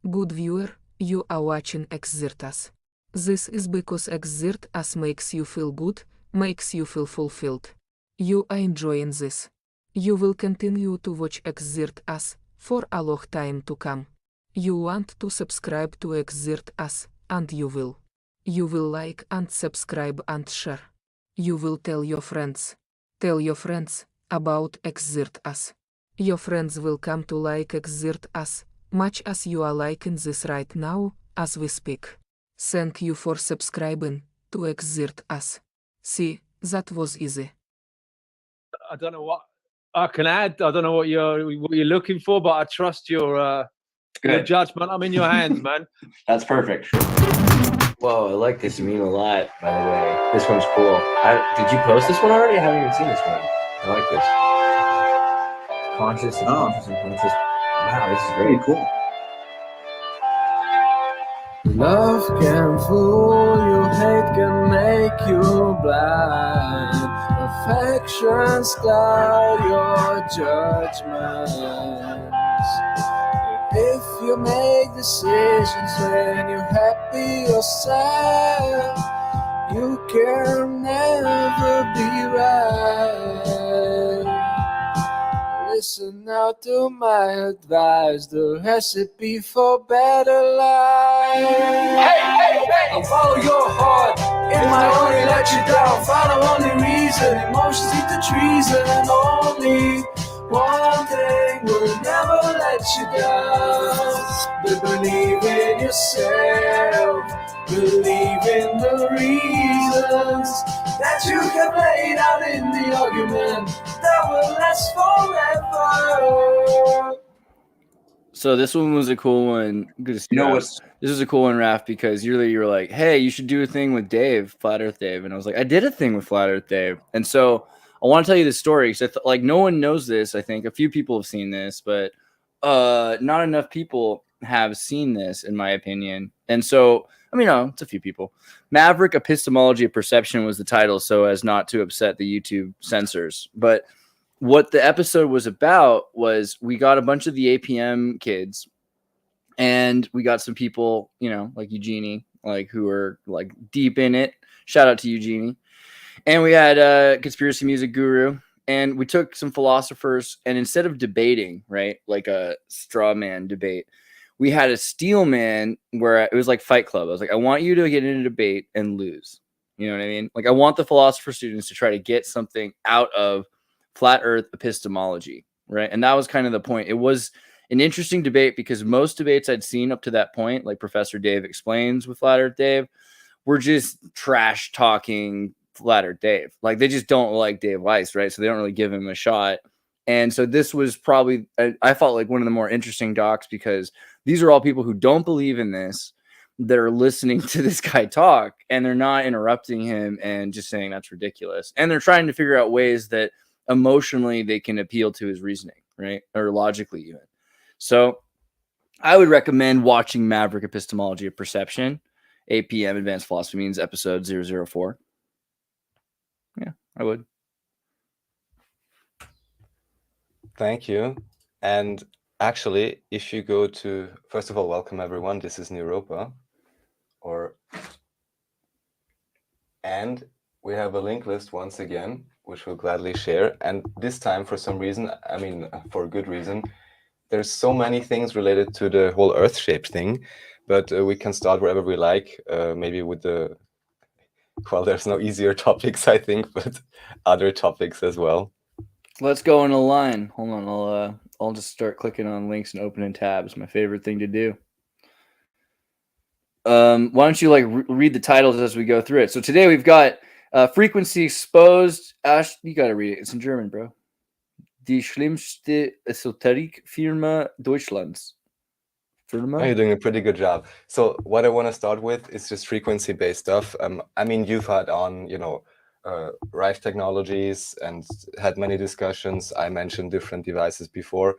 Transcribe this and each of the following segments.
Good viewer, you are watching Xirtus. This is because Xirtus makes you feel good, makes you feel fulfilled. You are enjoying this. You will continue to watch Xirtus for a long time to come. You want to subscribe to Xirtus, and you will. You will like and subscribe and share. You will tell your friends. Tell your friends about Xirtus. Your friends will come to like Xirtus, much as you are liking this right now, as we speak. Thank you for subscribing to Xirtus. See, that was easy. I don't know what I can add. I don't know what you're looking for, but I trust your judgment. I'm in your hands, man. That's perfect. Whoa, I like this meme a lot, by the way. This one's cool. Did you post this one already? I haven't even seen this one. I like this. Conscious and conscious and conscious. Wow, this is very cool. Love can fool you, hate can make you blind. Affections cloud your judgments. If you make decisions when you're happy or sad, you can never be right. Listen now to my advice, the recipe for better life. I'll follow your heart, it might only let you down. Follow only reason, emotions lead to treason. And only one thing will never let you down. But believe in yourself, believe in the reasons that you have laid out in the argument that will last forever. So this one was a cool one. Good to this was a cool one, Raph, because you were like, hey, you should do a thing with Dave, Flat Earth Dave. And I was like, I did a thing with Flat Earth Dave. And so I want to tell you the story because like no one knows this. I think a few people have seen this, but not enough people have seen this, in my opinion. And so, I mean, no, it's a few people. Maverick Epistemology of Perception was the title, so as not to upset the YouTube censors. But what the episode was about was we got a bunch of the APM kids and we got some people, you know, like Eugenie, like who are like deep in it. Shout out to Eugenie. And we had a conspiracy music guru, and we took some philosophers, and instead of debating, right, like a straw man debate, we had a steel man where it was like Fight Club. I was like, I want you to get in a debate and lose. You know what I mean? Like, I want the philosopher students to try to get something out of flat earth epistemology, right? And that was kind of the point. It was an interesting debate because most debates I'd seen up to that point, like Professor Dave Explains with Flat Earth Dave, were just trash talking Flat Earth Dave. Like, they just don't like Dave Weiss, right? So they don't really give him a shot. And so this was probably, I felt like one of the more interesting docs because these are all people who don't believe in this, that are listening to this guy talk, and they're not interrupting him and just saying that's ridiculous. And they're trying to figure out ways that emotionally they can appeal to his reasoning, right? Or logically even. So I would recommend watching Maverick Epistemology of Perception, APM Advanced Philosophy Means, episode 004. Yeah, I would. Thank you. And actually, if you go to, first of all, welcome everyone. This is Neuropa. And we have a link list once again, which we'll gladly share. And this time, for some reason, I mean, for a good reason, there's so many things related to the whole Earth-shaped thing, but we can start wherever we like, maybe with the, well, there's no easier topics, I think, but other topics as well. Let's go in a line. Hold on, I'll just start clicking on links and opening tabs. My favorite thing to do. Why don't you like read the titles as we go through it? So today we've got Frequency Exposed. Ash, you got to read it. It's in German, bro. Die schlimmste Esoterik-Firma Deutschlands. Oh, you're doing a pretty good job. So what I want to start with is just frequency-based stuff. I mean, you've had on, you know, Rife Technologies and had many discussions. I mentioned different devices before.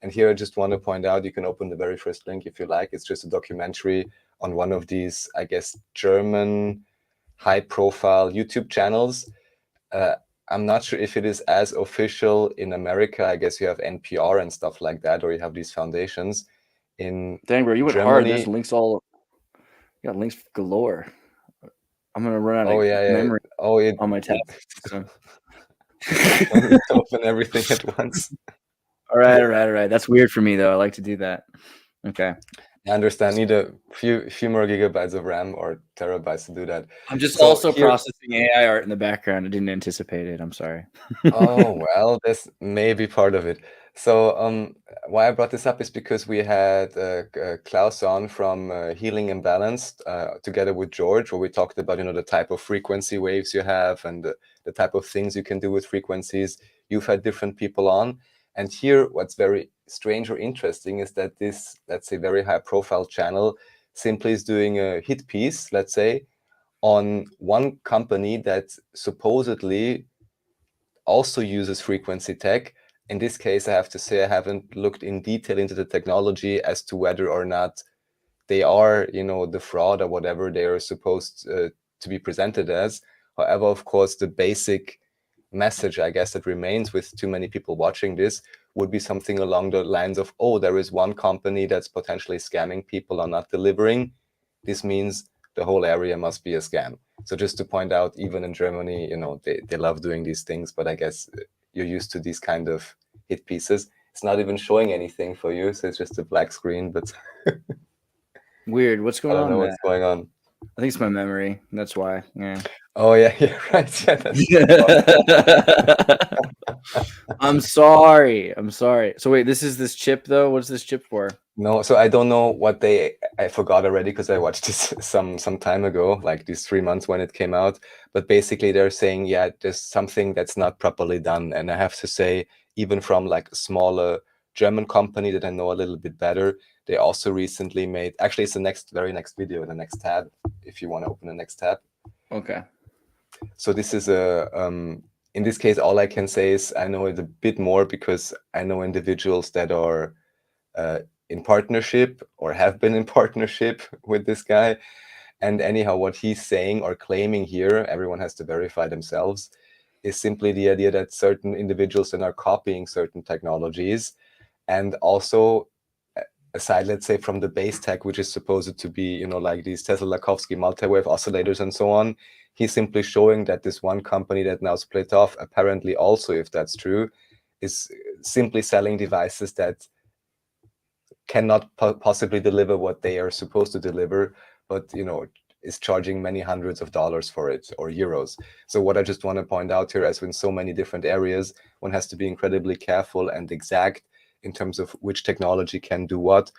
And here I just want to point out, you can open the very first link if you like. It's just a documentary on one of these, I guess, German high-profile YouTube channels. I'm not sure if it is as official in America. I guess you have NPR and stuff like that, or you have these foundations. in Dang, bro, you went Germany. hard. There's links all. You got links galore. I'm gonna run out of memory on my tab. Don't need to open everything at once. All right. That's weird for me though. I like to do that. Okay. I understand. Need a few more gigabytes of RAM or terabytes to do that. I'm just also processing AI art in the background. I didn't anticipate it. I'm sorry. Oh, well, this may be part of it. So why I brought this up is because we had Klaus on from Healing Imbalanced together with George, where we talked about, the type of frequency waves you have and the type of things you can do with frequencies. You've had different people on. And here, what's very strange or interesting is that this, let's say, very high profile channel simply is doing a hit piece, let's say, on one company that supposedly also uses frequency tech. In this case, I have to say I haven't looked in detail into the technology as to whether or not they are, the fraud or whatever they are supposed to be presented as. However, of course, the basic message, I guess, that remains with too many people watching this would be something along the lines of, oh, there is one company that's potentially scamming people or not delivering. This means the whole area must be a scam. So just to point out, even in Germany, they love doing these things, but I guess you're used to these kind of hit pieces. It's not even showing anything for you, so it's just a black screen, but weird. What's going on? I don't know what's going on. I think it's my memory. That's why. Yeah. Oh yeah, right. Yeah, I'm sorry. So wait, this chip though? What's this chip for? No, so I don't know what I forgot already because I watched this some time ago, like these 3 months when it came out. But basically they're saying, yeah, there's something that's not properly done. And I have to say, even from like a smaller German company that I know a little bit better, they also recently made, actually it's the very next video, the next tab, if you want to open the next tab. Okay. So this is in this case, all I can say is I know it a bit more because I know individuals that are in partnership or have been in partnership with this guy. And anyhow, what he's saying or claiming here, everyone has to verify themselves, is simply the idea that certain individuals then are copying certain technologies. And also, aside, let's say, from the base tech, which is supposed to be, like these Tesla-Lakowski multi-wave oscillators and so on, he's simply showing that this one company that now split off, apparently also, if that's true, is simply selling devices that cannot possibly deliver what they are supposed to deliver, but, is charging many hundreds of dollars for it, or euros. So what I just want to point out here, as in so many different areas, one has to be incredibly careful and exact in terms of which technology can do what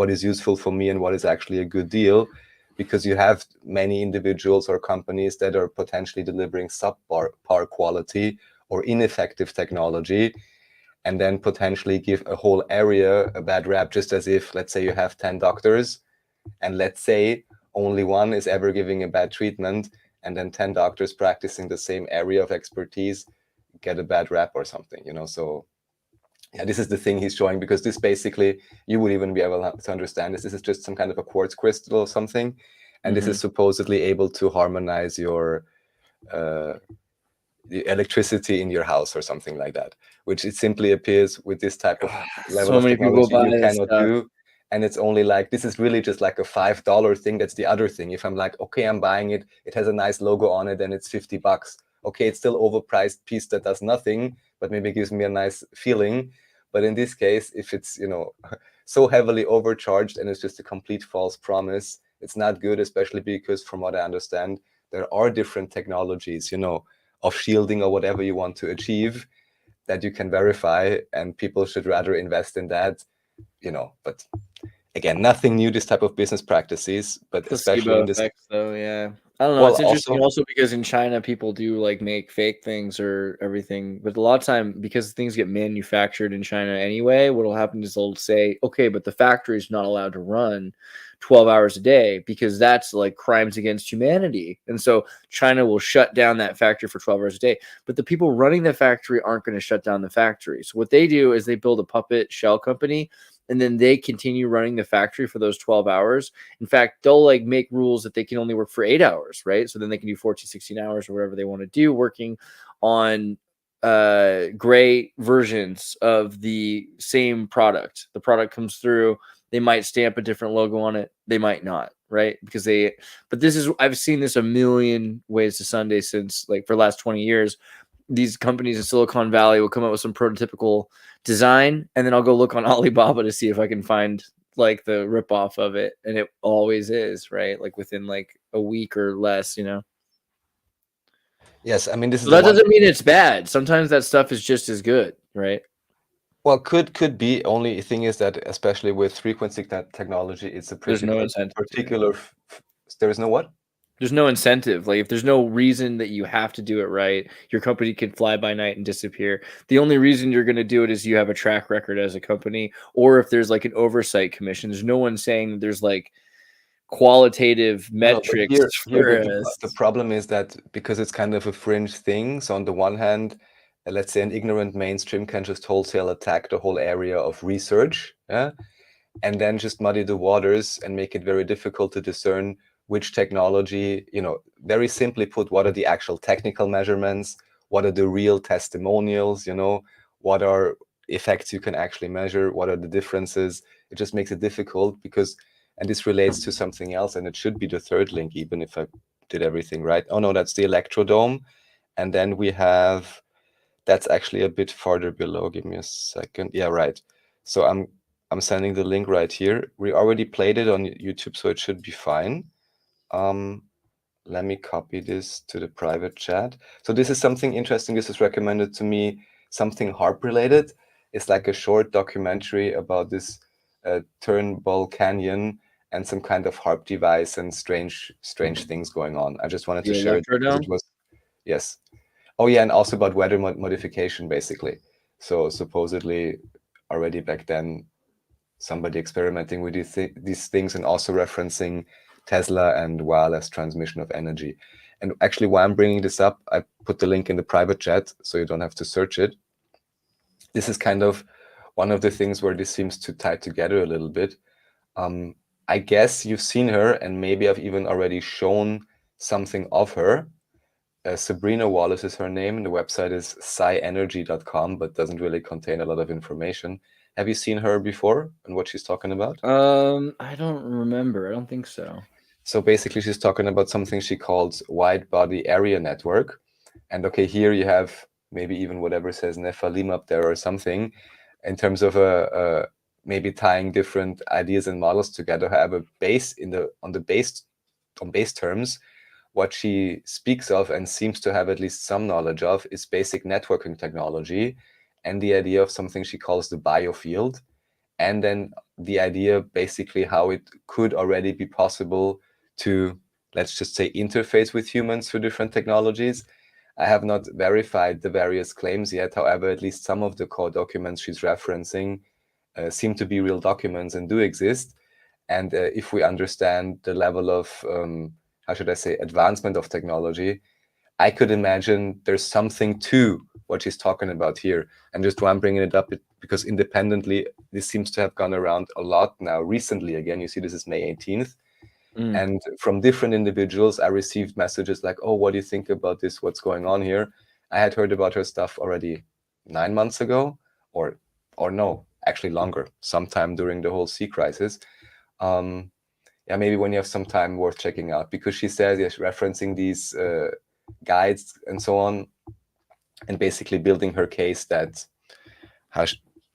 is useful for me and what is actually a good deal, because you have many individuals or companies that are potentially delivering subpar quality or ineffective technology, and then potentially give a whole area a bad rap, just as if, let's say you have 10 doctors, and let's say only one is ever giving a bad treatment, and then 10 doctors practicing the same area of expertise get a bad rap or something, So yeah, this is the thing he's showing, because this basically, you would even be able to understand this. This is just some kind of a quartz crystal or something. And this is supposedly able to harmonize your the electricity in your house or something like that, which it simply appears with this type of level of technology you cannot do. And it's only like, this is really just like a $5 thing. That's the other thing. If I'm like, okay, I'm buying it, it has a nice logo on it and it's $50. Okay, it's still overpriced piece that does nothing, but maybe gives me a nice feeling. But in this case, if it's, so heavily overcharged and it's just a complete false promise, it's not good, especially because from what I understand, there are different technologies, of shielding or whatever you want to achieve that you can verify, and people should rather invest in that, but again, nothing new, this type of business practices, but especially in this effects, though, yeah. I don't know. It's interesting also because in China, people do like make fake things or everything. But a lot of time, because things get manufactured in China anyway, what will happen is they'll say, okay, but the factory is not allowed to run 12 hours a day because that's like crimes against humanity. And so China will shut down that factory for 12 hours a day. But the people running the factory aren't going to shut down the factory. So what they do is they build a puppet shell company, and then they continue running the factory for those 12 hours. In fact, they'll like make rules that they can only work for 8 hours, right? So then they can do 14, 16 hours or whatever they want to do, working on gray versions of the same product. The product comes through, They might stamp a different logo on it. They might not, right? Because I've seen this a million ways to Sunday since like for the last 20 years. These companies in Silicon Valley will come up with some prototypical design, and then I'll go look on Alibaba to see if I can find like the ripoff of it, and it always is, right? Like within like a week or less, you know. Yes, I mean this is that doesn't mean it's bad. Sometimes that stuff is just as good, right? Well, could be. Only thing is that especially with frequency technology, it's a there's no incentive. Particular. There is no what? There's no incentive. Like if there's no reason that you have to do it right, your company can fly by night and disappear. The only reason you're going to do it is you have a track record as a company, or if there's like an oversight commission. There's no one saying that there's like qualitative metrics. The problem is that because it's kind of a fringe thing. So on the one hand, let's say an ignorant mainstream can just wholesale attack the whole area of research, yeah, and then just muddy the waters and make it very difficult to discern which technology, you know, very simply put, what are the actual technical measurements, what are the real testimonials, you know, what are effects you can actually measure, what are the differences. It just makes it difficult because, and this relates to something else, and it should be the third link, even if I did everything right. Oh no, that's the Electrodome. And then we have, that's actually a bit farther below. Give me a second. Yeah, right. So I'm sending the link right here. We already played it on YouTube, so it should be fine. Let me copy this to the private chat. So this is something interesting. This is recommended to me, something HARP related. It's like a short documentary about this Turnbull Canyon and some kind of HARP device and strange things going on. I just wanted to share it. It was, yes. Oh yeah, and also about weather modification, basically. So supposedly already back then, somebody experimenting with these things and also referencing Tesla and wireless transmission of energy. And actually, why I'm bringing this up, I put the link in the private chat, so you don't have to search it. This is kind of one of the things where this seems to tie together a little bit. I guess you've seen her, and maybe I've even already shown something of her. Sabrina Wallace is her name, and the website is scienergy.com, but doesn't really contain a lot of information. Have you seen her before and what she's talking about? I don't remember. I don't think so. So basically, she's talking about something she calls wide body area network. And okay, here you have maybe even whatever says Nephilim up there or something in terms of maybe tying different ideas and models together. However, on base terms, what she speaks of and seems to have at least some knowledge of is basic networking technology and the idea of something she calls the biofield. And then the idea basically how it could already be possible to, let's just say, interface with humans through different technologies. I have not verified the various claims yet. However, at least some of the core documents she's referencing seem to be real documents and do exist. And if we understand the level of, how should I say, advancement of technology, I could imagine there's something to what she's talking about here. And just why I'm bringing it up, because independently, this seems to have gone around a lot now recently. Again, you see this is May 18th. And from different individuals, I received messages like, oh, what do you think about this? What's going on here? I had heard about her stuff already 9 months ago, or no, actually longer, sometime during the whole sea crisis. Yeah, maybe when you have some time, worth checking out, because she says, yes, referencing these guides and so on, and basically building her case that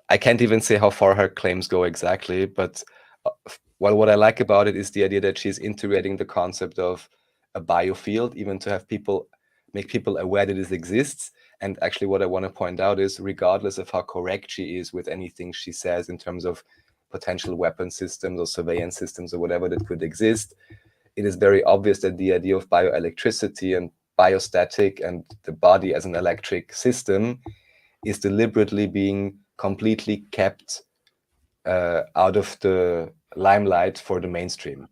I can't even say how far her claims go exactly, but well, what I like about it is the idea that she's integrating the concept of a biofield, even to have make people aware that this exists. And actually what I want to point out is, regardless of how correct she is with anything she says in terms of potential weapon systems or surveillance systems or whatever that could exist, it is very obvious that the idea of bioelectricity and biostatic and the body as an electric system is deliberately being completely kept out of the limelight for the mainstream.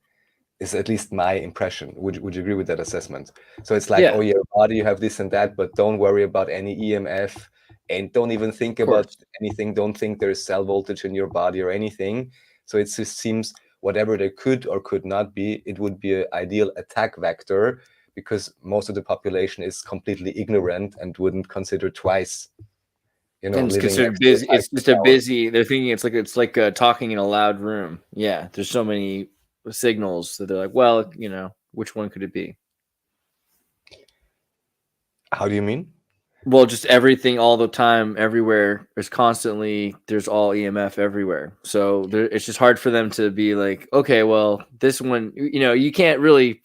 Is at least my impression. Would you agree with that assessment? So it's like, oh, your body, you have this and that, but don't worry about any EMF, and don't even think about anything. Don't think there's cell voltage in your body or anything. So it just seems whatever there could or could not be, it would be an ideal attack vector, because most of the population is completely ignorant and wouldn't consider twice you know, And it's living considered next to a busy. It's just a tower. busy. They're thinking it's like talking in a loud room. Yeah, there's so many signals that they're like, well, you know, which one could it be? How do you mean? Well, just everything all the time, everywhere. There's all EMF everywhere. So it's just hard for them to be like, okay, well, this one, you know, you can't really.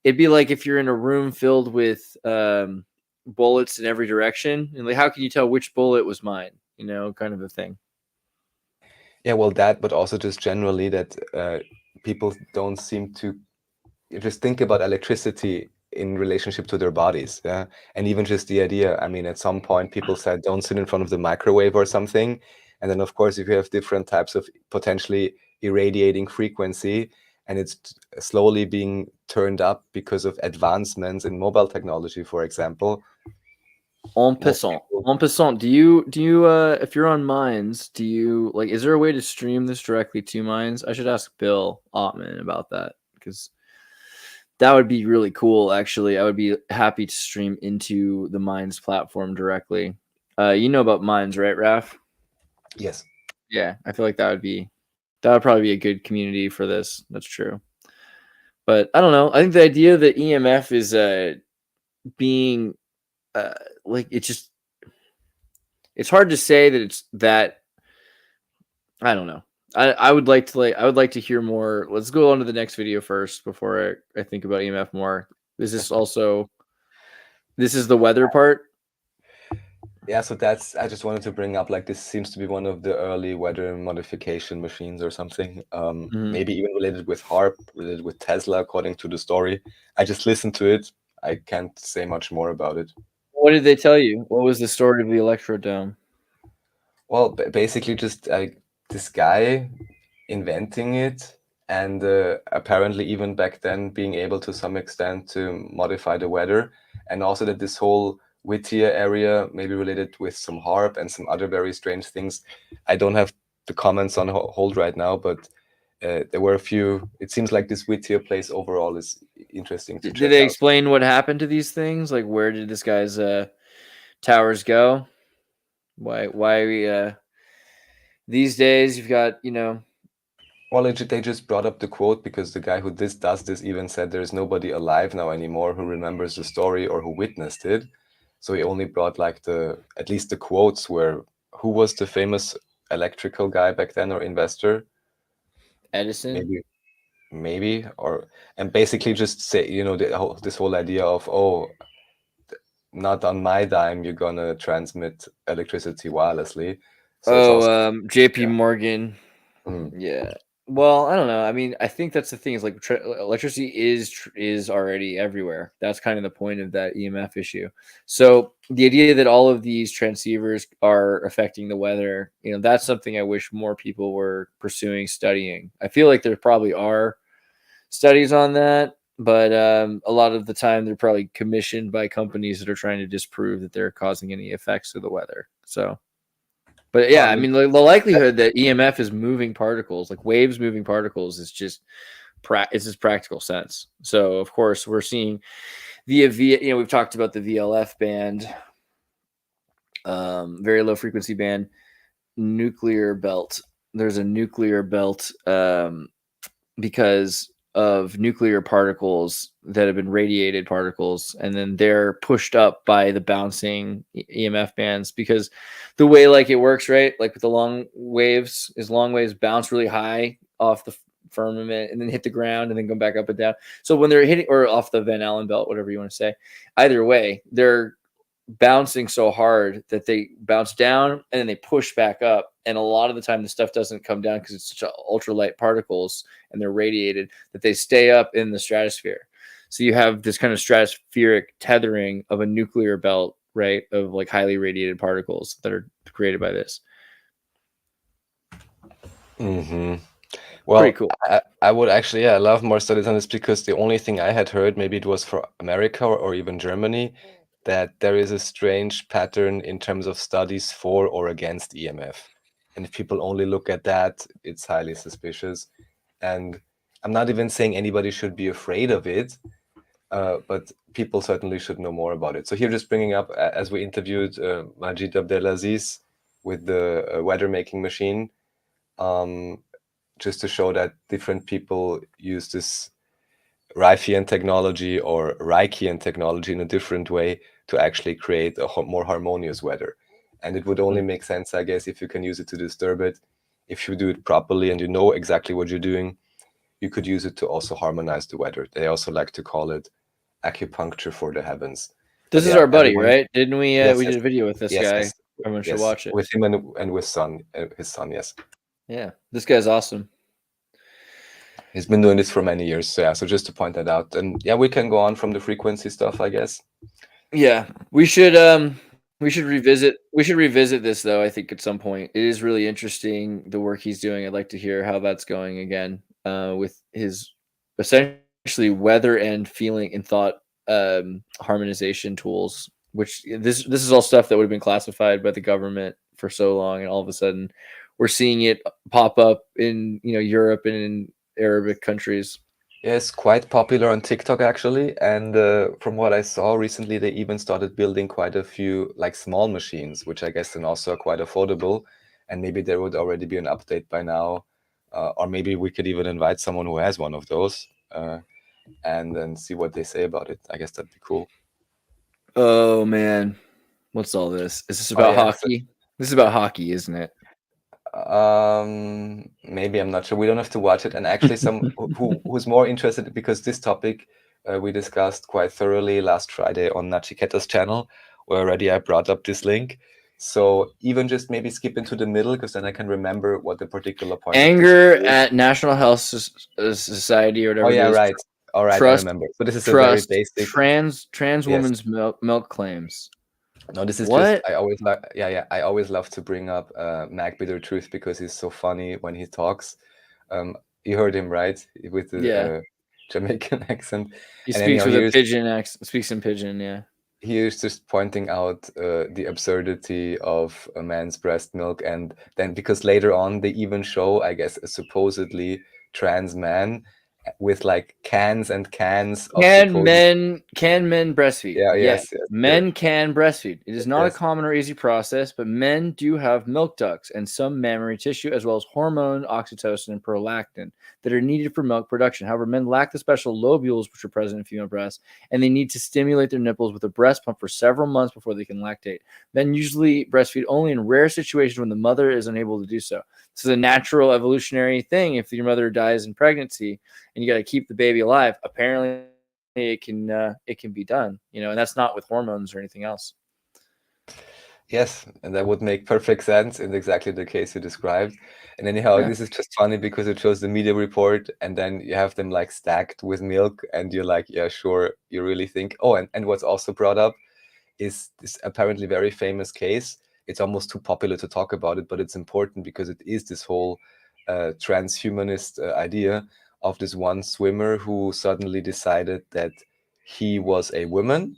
It'd be like if you're in a room filled with bullets in every direction, and like, how can you tell which bullet was mine? You know, kind of a thing. Yeah, well, that, but also just generally that people don't seem to just think about electricity in relationship to their bodies. Yeah. And even just the idea, I mean, at some point people said, don't sit in front of the microwave or something. And then, of course, if you have different types of potentially irradiating frequency, and it's slowly being turned up because of advancements in mobile technology, for example. En passant, do you if you're on Minds, do you like, is there a way to stream this directly to Minds? I should ask Bill Ottman about that, because that would be really cool. Actually, I would be happy to stream into the Minds platform directly. You know about Minds, right, Raf? Yes. Yeah, I feel like that would probably be a good community for this. That's true. But I don't know. I think the idea that EMF is being like, it's hard to say that it's that. I don't know. I would like to hear more. Let's go on to the next video first before I think about EMF more. This is the weather part. Yeah, so I just wanted to bring up, like, this seems to be one of the early weather modification machines or something. Maybe even related with HARP, related with Tesla, according to the story. I just listened to it. I can't say much more about it. What did they tell you? What was the story of the Electrodome? Well, basically just this guy inventing it, and apparently even back then being able to some extent to modify the weather, and also that this whole Whittier area maybe related with some HARP and some other very strange things. I don't have the comments on hold right now, but there were a few. It seems like this Whittier place overall is interesting to check out. Did they explain what happened to these things? Like, where did this guy's towers go? Why these days you've got, you know. Well, they just brought up the quote because the guy who does this even said there's nobody alive now anymore who remembers the story or who witnessed it. So he only brought like at least the quotes where, who was the famous electrical guy back then, or investor? Edison? Maybe, and basically just say, you know, this whole idea of, oh, not on my dime, you're gonna transmit electricity wirelessly. So JP Morgan. Yeah. Well, I don't know. I mean, I think that's the thing, is like electricity is already everywhere. That's kind of the point of that EMF issue. So the idea that all of these transceivers are affecting the weather, you know, that's something I wish more people were pursuing, studying. I feel like there probably are studies on that, but a lot of the time they're probably commissioned by companies that are trying to disprove that they're causing any effects to the weather. So. But yeah, I mean, the likelihood that EMF is moving particles, like waves moving particles, is just it's just practical sense. So of course we're seeing via you know, we've talked about the VLF band, very low frequency band, nuclear belt. There's a nuclear belt because of nuclear particles that have been radiated particles, and then they're pushed up by the bouncing EMF bands, because the way like it works, right, like with the long waves bounce really high off the firmament and then hit the ground and then go back up and down. So when they're hitting, or off the Van Allen belt, whatever you want to say, either way, they're bouncing so hard that they bounce down and then they push back up. And a lot of the time the stuff doesn't come down because it's such ultralight particles and they're radiated, that they stay up in the stratosphere. So you have this kind of stratospheric tethering of a nuclear belt, right, of like highly radiated particles that are created by this. Well, pretty cool. I would actually, I love more studies on this, because the only thing I had heard, maybe it was for America or even Germany, that there is a strange pattern in terms of studies for or against EMF. And if people only look at that, it's highly suspicious. And I'm not even saying anybody should be afraid of it, but people certainly should know more about it. So here, just bringing up, as we interviewed Majid Abdelaziz with the weather making machine, just to show that different people use this Riffian technology or Reichian technology in a different way to actually create a more harmonious weather. And it would only make sense, I guess, if you can use it to disturb it. If you do it properly and you know exactly what you're doing, you could use it to also harmonize the weather. They also like to call it acupuncture for the heavens. This is our buddy, right? Didn't we? We did a video with this guy. Yes, Everyone should watch it. With him and with his son, yes. Yeah, this guy's awesome. He's been doing this for many years, so yeah. So just to point that out, and yeah, we can go on from the frequency stuff, I guess. Yeah, we should revisit this though. I think at some point it is really interesting the work he's doing. I'd like to hear how that's going again with his essentially weather and feeling and thought harmonization tools. Which this is all stuff that would have been classified by the government for so long, and all of a sudden we're seeing it pop up in Europe and in Arabic countries. Yeah, it's quite popular on TikTok actually, and from what I saw recently, they even started building quite a few like small machines, which I guess then also are quite affordable, and maybe there would already be an update by now, or maybe we could even invite someone who has one of those, and then see what they say about it. I guess that'd be cool. Oh man, what's all this? Is this about hockey? This is about hockey, isn't it? Maybe, I'm not sure. We don't have to watch it. And actually, some who's more interested, because this topic we discussed quite thoroughly last Friday on Nachiketa's channel, where already I brought up this link. So even just maybe skip into the middle, because then I can remember what the particular point. Anger at National Health Society or whatever. Oh yeah, right. All right, I remember. So this is a very basic trans woman's milk claims. No, this is what? Just, I always like, I always love to bring up Mac Bitter Truth because he's so funny when he talks. You heard him, right? With the Jamaican accent. He speaks with a pidgin accent. Speaks in pidgin, yeah. He is just pointing out the absurdity of a man's breast milk, and then because later on they even show, I guess, a supposedly trans man with like cans and cans of can men breastfeed? Yes, men can breastfeed. It is not a common or easy process, but men do have milk ducts and some mammary tissue, as well as hormone oxytocin and prolactin that are needed for milk production. However, men lack the special lobules which are present in female breasts, and they need to stimulate their nipples with a breast pump for several months before they can lactate. Men usually breastfeed only in rare situations when the mother is unable to do so. This is a natural evolutionary thing. If your mother dies in pregnancy and you got to keep the baby alive, apparently it can be done, and that's not with hormones or anything else. Yes, and that would make perfect sense in exactly the case you described. And anyhow, this is just funny because it shows the media report, and then you have them like stacked with milk, and you're like, yeah, sure, you really think. Oh, and what's also brought up is this apparently very famous case. It's almost too popular to talk about it, but it's important because it is this whole transhumanist idea of this one swimmer who suddenly decided that he was a woman,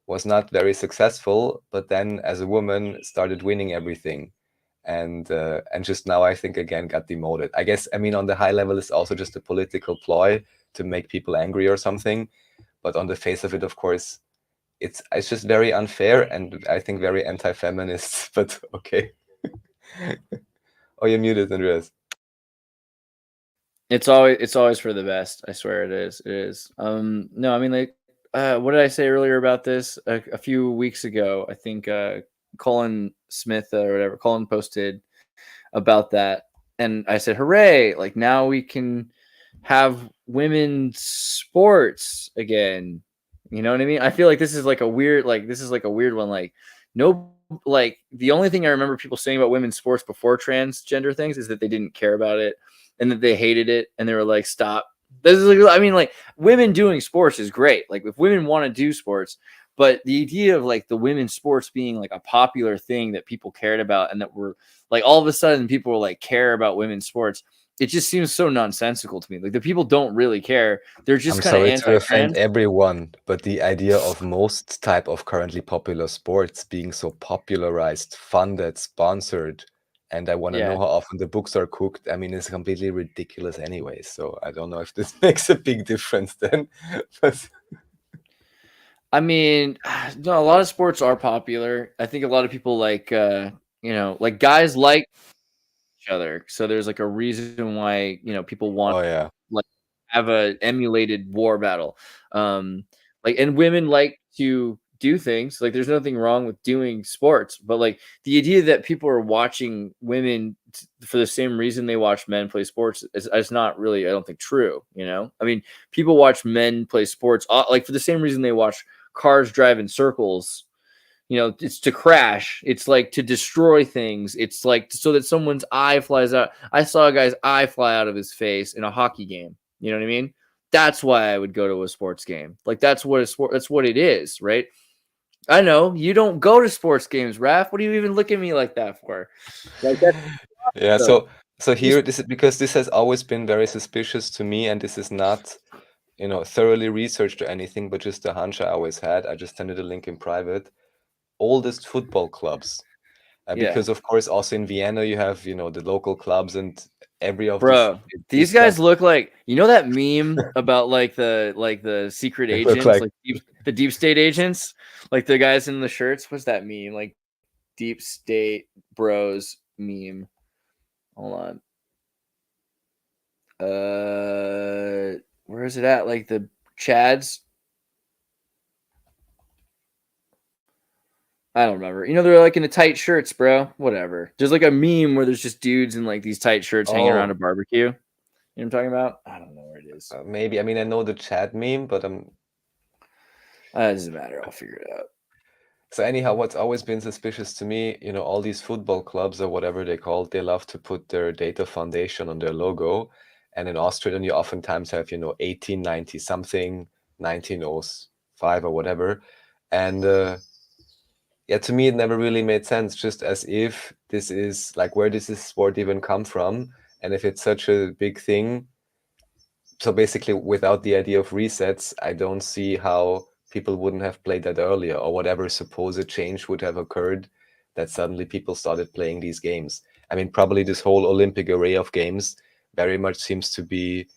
was not very successful, but then as a woman started winning everything, and just now I think again got demoted. I guess, I mean, on the high level it's also just a political ploy to make people angry or something, but on the face of it, of course, it's just very unfair and I think very anti-feminist, but okay. Oh, you're muted, Andreas. It's always for the best. I swear it is. It is. No, I mean, like, what did I say earlier about this? A few weeks ago, I think Colin Smith or whatever, Colin posted about that, and I said, "Hooray! Like now we can have women's sports again." You know what I mean? I feel like this is like a weird one. Like, no, like the only thing I remember people saying about women's sports before transgender things is that they didn't care about it and that they hated it and they were like, stop. This is like, I mean, like women doing sports is great. Like if women want to do sports, but the idea of like the women's sports being like a popular thing that people cared about and that were like all of a sudden people were like care about women's sports. It just seems so nonsensical to me. Like the people don't really care. They're just kind of anti-trans. To offend everyone, but the idea of most type of currently popular sports being so popularized, funded, sponsored, and I want to know how often the books are cooked. I mean, it's completely ridiculous anyway. So I don't know if this makes a big difference then. But I mean, no, a lot of sports are popular. I think a lot of people like, like guys like each other. So there's like a reason why, people want like have a emulated war battle. And women like to do things. Like there's nothing wrong with doing sports, but like the idea that people are watching women for the same reason they watch men play sports is not really, I don't think, true. I mean, people watch men play sports like for the same reason they watch cars drive in circles. It's to crash. It's like to destroy things. It's like so that someone's eye flies out. I saw a guy's eye fly out of his face in a hockey game. You know what I mean? That's why I would go to a sports game. Like that's what it is, right? I know you don't go to sports games, Raph. What do you even look at me like that for? Like that's yeah. So here, this is because this has always been very suspicious to me, and this is not, thoroughly researched or anything, but just a hunch I always had. I just sent it a link in private. Oldest football clubs, because of course also in Vienna you have the local clubs and every of these guys look like that meme about like the secret agents, like the deep state agents, like the guys in the shirts. What's that meme? Like deep state bros meme. Hold on. Where is it at? Like the Chads. I don't remember. They're like in the tight shirts, bro. Whatever. There's like a meme where there's just dudes in like these tight shirts hanging around a barbecue. You know what I'm talking about? I don't know where it is. Maybe. I mean, I know the Chad meme, but it doesn't matter. I'll figure it out. So anyhow, what's always been suspicious to me, all these football clubs or whatever they call it, they love to put their data foundation on their logo. And in Austria, then you oftentimes have, 1890 something, 1905 or whatever. And to me, it never really made sense, just as if this is like, where does this sport even come from? And if it's such a big thing, so basically without the idea of resets, I don't see how people wouldn't have played that earlier, or whatever supposed change would have occurred that suddenly people started playing these games. I mean, probably this whole Olympic array of games very much seems to be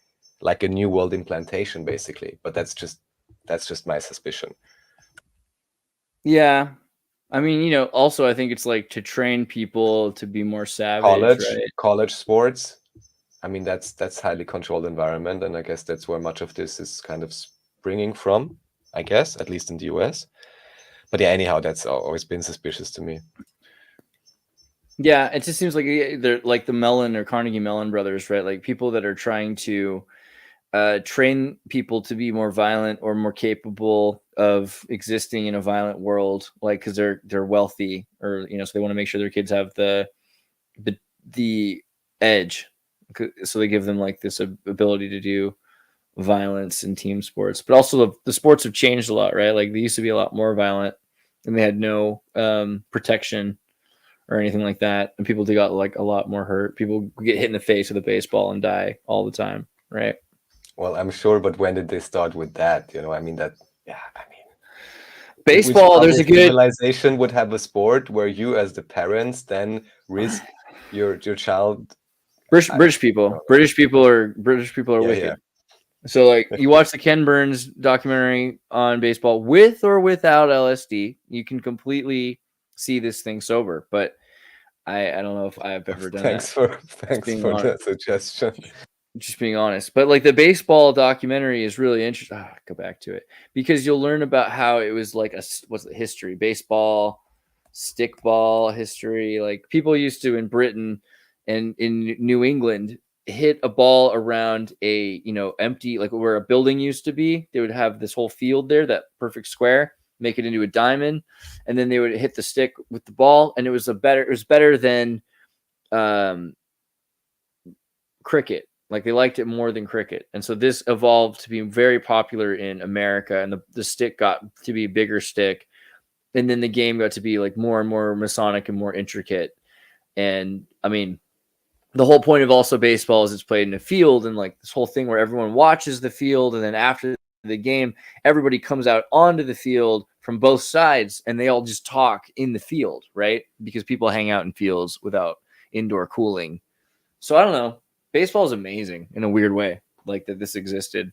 like a new world implantation, basically. But that's just my suspicion. Yeah. I mean, also I think it's like to train people to be more savage. College sports. I mean, that's highly controlled environment, and I guess that's where much of this is kind of springing from, I guess, at least in the US. But yeah, anyhow, that's always been suspicious to me. Yeah, it just seems like they're like the Mellon or Carnegie Mellon brothers, right? Like people that are trying to train people to be more violent or more capable of existing in a violent world, like because they're wealthy, or so they want to make sure their kids have the edge, so they give them like this ability to do violence in team sports. But also the sports have changed a lot, right? Like they used to be a lot more violent, and they had no protection or anything like that, and people got like a lot more hurt. People get hit in the face with a baseball and die all the time, right? Well, I'm sure, but when did they start with that? I mean, baseball, there's a good civilization would have a sport where you, as the parents, then risk your child. British people are wicked. Yeah. So like you watch the Ken Burns documentary on baseball with or without LSD, you can completely see this thing sober. But I don't know if I've ever done thanks for the suggestion. Just being honest, but like the baseball documentary is really interesting. Go back to it because you'll learn about how it was like what's the history, baseball, stickball history. Like people used to in Britain and in New England hit a ball around a empty, like where a building used to be. They would have this whole field there, that perfect square, make it into a diamond, and then they would hit the stick with the ball, and it was better than cricket. Like they liked it more than cricket. And so this evolved to be very popular in America, and the stick got to be a bigger stick. And then the game got to be like more and more Masonic and more intricate. And I mean, the whole point of also baseball is it's played in a field, and like this whole thing where everyone watches the field. And then after the game, everybody comes out onto the field from both sides and they all just talk in the field, right? Because people hang out in fields without indoor cooling. So I don't know. Baseball is amazing in a weird way, like that this existed.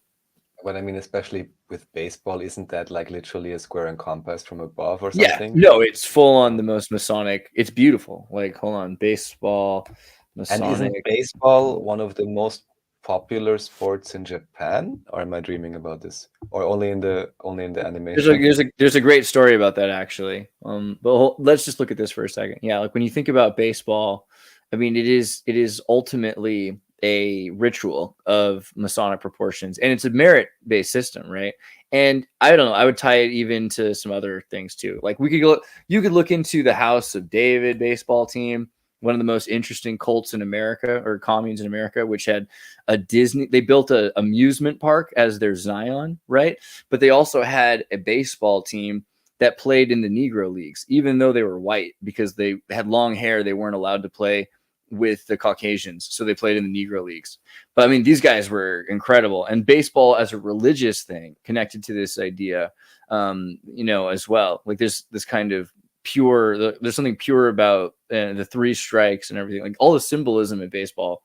But I mean, especially with baseball, isn't that like literally a square and compass from above or Yeah, something? no, it's full on the most Masonic. It's beautiful. Like, hold on, baseball, Masonic. And isn't baseball one of the most popular sports in Japan? Or am I dreaming about this? Or only in the animation? There's a great story about that actually. But let's just look at this for a second. Yeah, like when you think about baseball, I mean, it is ultimately a ritual of Masonic proportions, and it's a merit-based system, right? And I don't know, I would tie it even to some other things too. Like you could look into the House of David baseball team, one of the most interesting cults in America or communes in America, which had they built a amusement park as their Zion, right? But they also had a baseball team that played in the Negro leagues, even though they were white, because they had long hair, they weren't allowed to play with the Caucasians, so they played in the Negro leagues. But I mean, these guys were incredible, and baseball as a religious thing connected to this idea, as well. Like there's this kind of there's something pure about the three strikes and everything. Like all the symbolism in baseball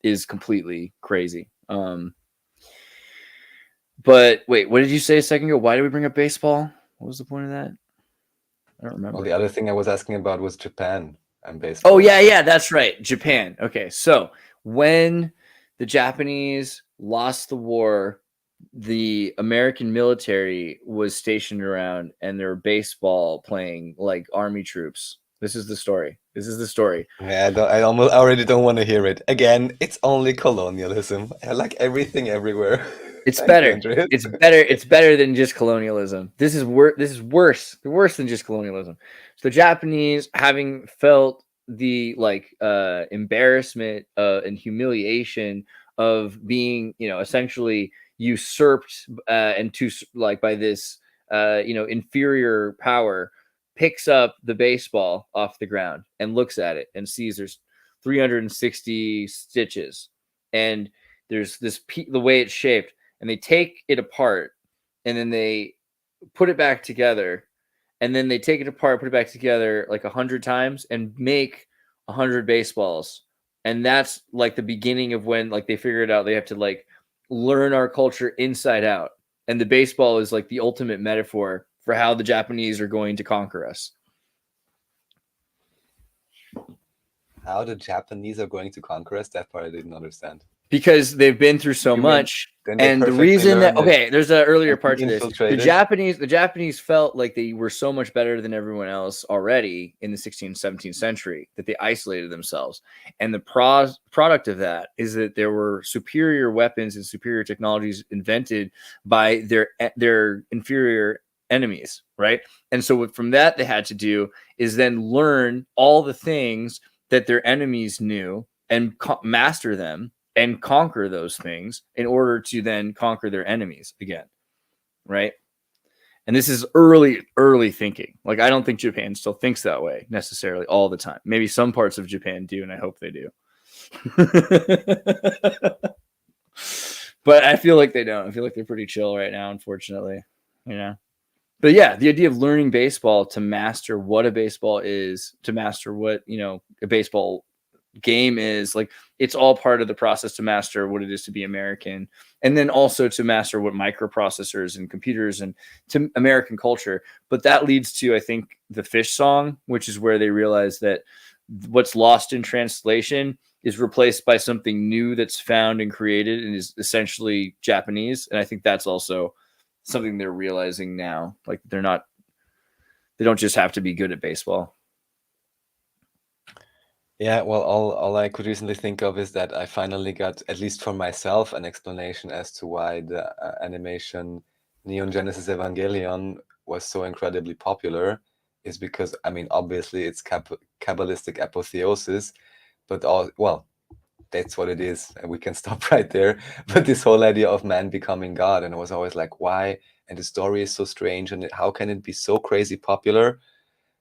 is completely crazy. But wait, what did you say a second ago? Why did we bring up baseball? What was the point of that? I don't remember. Well, the other thing I was asking about was Japan and baseball. Oh, yeah, that's right. Japan. Okay, so when the Japanese lost the war, the American military was stationed around and there were baseball playing like army troops. This is the story. Yeah, I already don't want to hear it. Again, it's only colonialism. I like everything everywhere. It's better. It's better than just colonialism. This is worse. Worse than just colonialism. So the Japanese, having felt the embarrassment and humiliation of being, essentially usurped by this inferior power, picks up the baseball off the ground and looks at it and sees there's 360 stitches and there's the way it's shaped, and they take it apart and then they put it back together, and then they take it apart, put it back together like 100 times and make 100 baseballs. And that's like the beginning of when like they figured out they have to like learn our culture inside out. And the baseball is like the ultimate metaphor for how the Japanese are going to conquer us. How the Japanese are going to conquer us? That part I didn't understand. Because they've been through so much. And the reason that, there's an earlier part to this. The Japanese felt like they were so much better than everyone else already in the 16th, 17th century that they isolated themselves. And the product of that is that there were superior weapons and superior technologies invented by their inferior enemies, right? And so from that, they had to do is then learn all the things that their enemies knew and master them and conquer those things in order to then conquer their enemies again, right? And this is early thinking. Like, I don't think Japan still thinks that way necessarily all the time. Maybe some parts of Japan do, and I hope they do. But I feel like they don't. I feel like they're pretty chill right now, unfortunately, But yeah, the idea of learning baseball to master what a baseball is, to master what, a baseball game is, like, it's all part of the process to master what it is to be American, and then also to master what microprocessors and computers and to American culture. But that leads to, I think, the Fish song, which is where they realize that what's lost in translation is replaced by something new that's found and created and is essentially Japanese. And I think that's also something they're realizing now. Like, they don't just have to be good at baseball. Yeah, well, all I could recently think of is that I finally got, at least for myself, an explanation as to why the animation Neon Genesis Evangelion was so incredibly popular. Is because, I mean, obviously it's Kabbalistic apotheosis, but that's what it is, and we can stop right there. But this whole idea of man becoming God, and I was always like, why? And the story is so strange, and how can it be so crazy popular?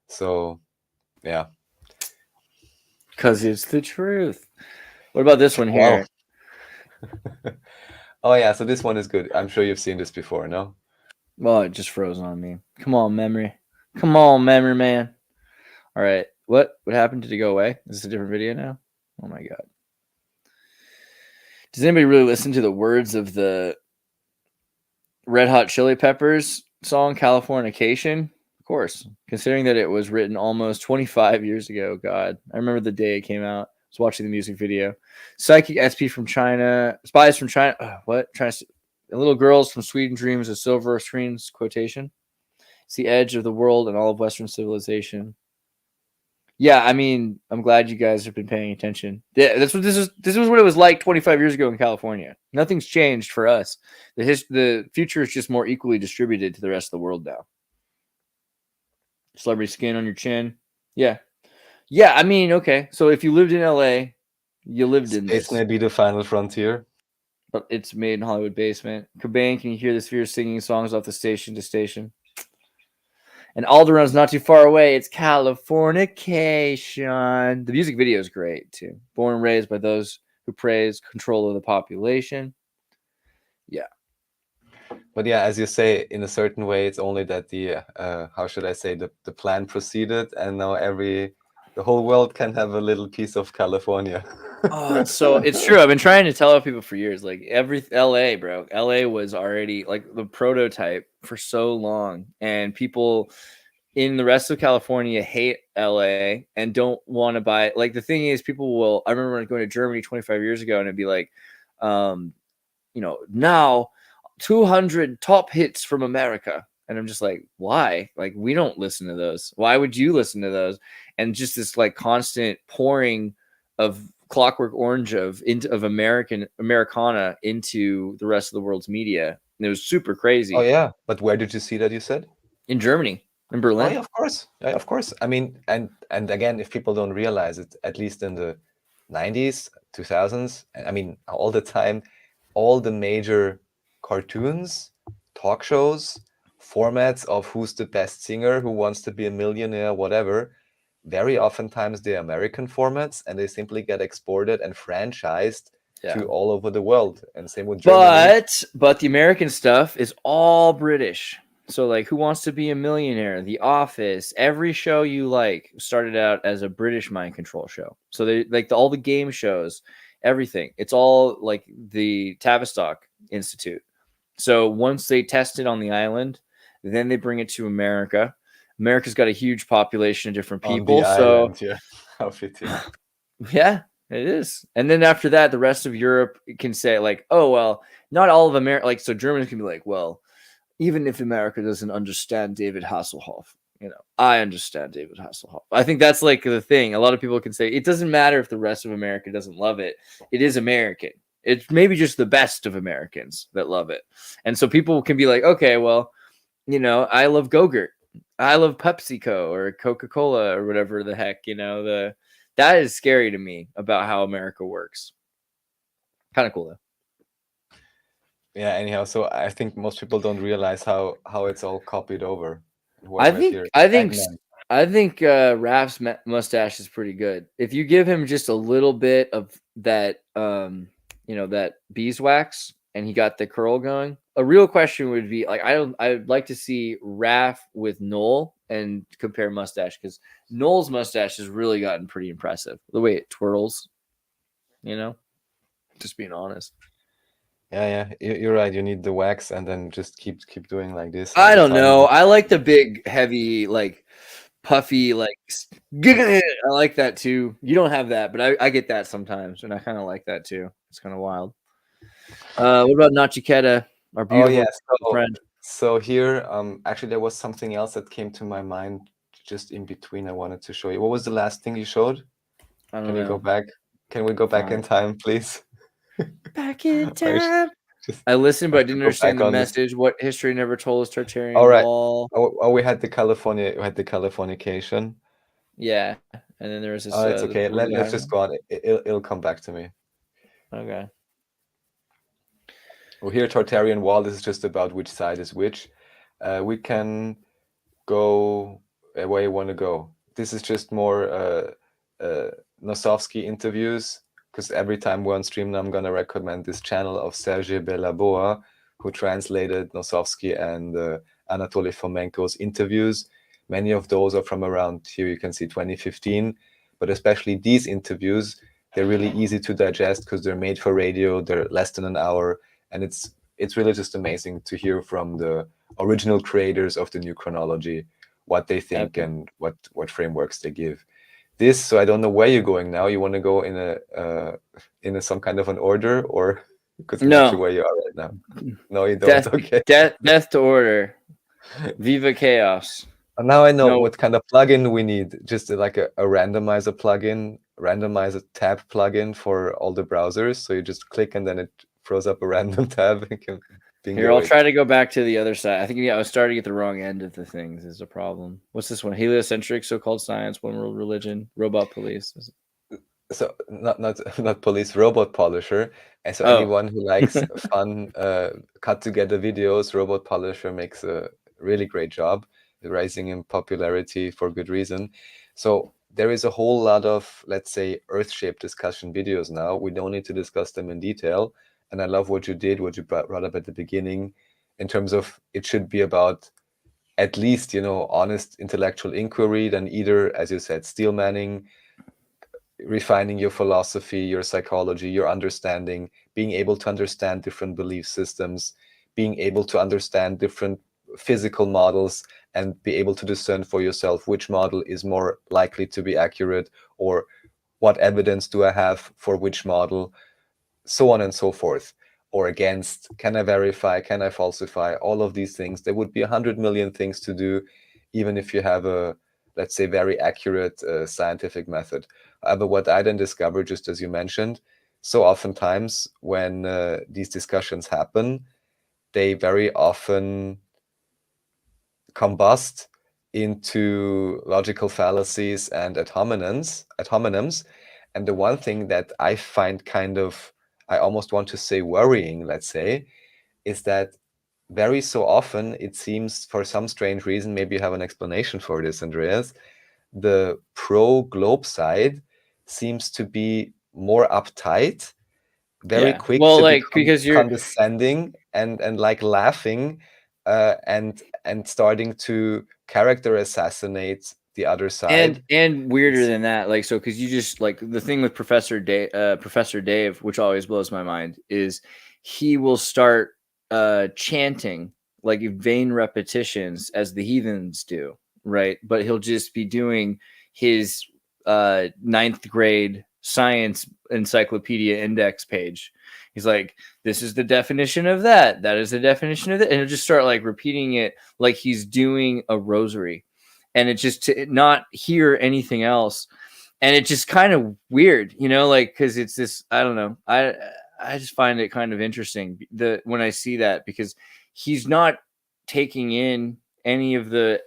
So, yeah. Because it's the truth. What about this one here? Wow. Oh, yeah, so this one is good. I'm sure you've seen this before, no? Well, it just froze on me. Come on, memory. Come on, memory man. All right. What happened? Did it go away? Is this a different video now? Oh, my God. Does anybody really listen to the words of the Red Hot Chili Peppers song Californication? Of course, considering that it was written almost 25 years ago. God, I remember the day it came out. I was watching the music video. Psychic SP from China, Spies from China. What? Little girls from Sweden dreams of silver screens quotation. It's the edge of the world and all of Western civilization. Yeah, I mean, I'm glad you guys have been paying attention. Yeah, this was what it was like 25 years ago in California. Nothing's changed for us. The future is just more equally distributed to the rest of the world now. Celebrity skin on your chin. Yeah. Yeah, I mean, okay. So if you lived in LA, you lived in this. It's maybe the final frontier. But it's made in Hollywood basement. Cobain, can you hear the sphere singing songs off the station to station? And Alderon's not too far away. It's Californication. The music video is great, too. Born and raised by those who praise control of the population. Yeah. But yeah, as you say, in a certain way, it's only that the, how should I say, the plan proceeded, and now the whole world can have a little piece of California. Oh, so it's true. I've been trying to tell people for years, like LA, bro. LA was already like the prototype for so long, and people in the rest of California hate LA and don't want to buy. Like the thing is, people will. I remember going to Germany 25 years ago, and it'd be like, now 200 top hits from America. And I'm just like, why? Like, we don't listen to those. Why would you listen to those? And just this like constant pouring of Clockwork Orange of Americana into the rest of the world's media. And it was super crazy. Oh yeah, but where did you see that? You said in Germany, in Berlin. Oh, yeah, of course, yeah, of course. I mean, and again, if people don't realize it, at least in the 90s, 2000s, I mean, all the time, all the major cartoons, talk shows, formats of who's the best singer, who wants to be a millionaire, whatever. Very oftentimes they're American formats, and they simply get exported and franchised to all over the world. And same with Germany. But the American stuff is all British. So like Who Wants to Be a Millionaire, The Office, every show you like started out as a British mind control show. So they like all the game shows, everything. It's all like the Tavistock Institute. So once they test it on the island, then they bring it to America. America's got a huge population of different people. Island, yeah. How fitting. Yeah, it is. And then after that, the rest of Europe can say like, oh, well, not all of America. Like, so Germans can be like, well, even if America doesn't understand David Hasselhoff, I understand David Hasselhoff. I think that's like the thing. A lot of people can say it doesn't matter if the rest of America doesn't love it. It is American. It's maybe just the best of Americans that love it. And so people can be like, okay, well, I love Go-Gurt. I love PepsiCo or Coca-Cola or whatever the heck, that is scary to me about how America works. Kind of cool though. Yeah, anyhow, so I think most people don't realize how it's all copied over. I think Raph's mustache is pretty good. If you give him just a little bit of that that beeswax and he got the curl going. A real question would be like, I'd like to see Raph with Noel and compare mustache, because Noel's mustache has really gotten pretty impressive. The way it twirls, just being honest. Yeah, you're right. You need the wax and then just keep doing like this. I don't know. I like the big, heavy, like puffy, like I like that too. You don't have that, but I get that sometimes, and I kind of like that too. It's kind of wild. What about Nachiketa? Our beautiful friend. So here, actually, there was something else that came to my mind just in between. I wanted to show you. What was the last thing you showed? Can we go back? Can we go back in time, please? Back in time. I listened, but I didn't understand the message. What history never told us Tartarian Wall. Oh, we had the Californication. Yeah, and then there was this. Oh, it's okay. Let's just go on. It'll come back to me. Okay. Well, here, Tartarian Wall, this is just about which side is which. We can go where you want to go. This is just more Nosovsky interviews, because every time we're on stream now, I'm going to recommend this channel of Sergei Belaboa, who translated Nosovsky and Anatoly Fomenko's interviews. Many of those are from around here, you can see 2015, but especially these interviews, they're really easy to digest because they're made for radio, they're less than an hour, and it's it's really just amazing to hear from the original creators of the new chronology what they think and what frameworks they give. So I don't know where you're going now. You want to go in a some kind of an order, or because I'm not sure where you are right now. No, you don't. Okay. Death to order. Viva chaos. Now I know what kind of plugin we need. Just like a randomizer plugin, randomizer tab plugin for all the browsers. So you just click and then it throws up a random tab. Here, I'll try to go back to the other side. I think I was starting at the wrong end of the things is a problem. What's this one? Heliocentric, so-called science, one world religion, robot police. So not police, robot polisher. And so anyone who likes fun cut together videos, robot polisher makes a really great job, rising in popularity for good reason. So there is a whole lot of, let's say, earth-shaped discussion videos now. We don't need to discuss them in detail. And I love what you did, what you brought up at the beginning, in terms of it should be about at least, honest intellectual inquiry, then either, as you said, steel manning, refining your philosophy, your psychology, your understanding, being able to understand different belief systems, being able to understand different physical models and be able to discern for yourself which model is more likely to be accurate, or what evidence do I have for which model, so on and so forth, or against, can I verify, can I falsify, all of these things. There would be 100 million things to do, even if you have a, let's say, very accurate scientific method. However, what I then discovered, just as you mentioned, so oftentimes when these discussions happen, they very often combust into logical fallacies and ad hominems. And the one thing that I find kind of, I almost want to say worrying, let's say, is that very so often it seems, for some strange reason, maybe you have an explanation for this, Andreas, the pro-globe side seems to be more uptight, very quick to become condescending and like laughing and starting to character assassinate the other side. And weirder than that, like, so because you just, like, the thing with Professor Dave, which always blows my mind, is he will start chanting like vain repetitions as the heathens do, right? But he'll just be doing his 9th grade science encyclopedia index page. He's like, this is the definition of that. That is the definition of that. And he'll just start like repeating it like he's doing a rosary. And it's just to not hear anything else. And it's just kind of weird, like, because it's this, I don't know. I just find it kind of interesting when I see that, because he's not taking in any of the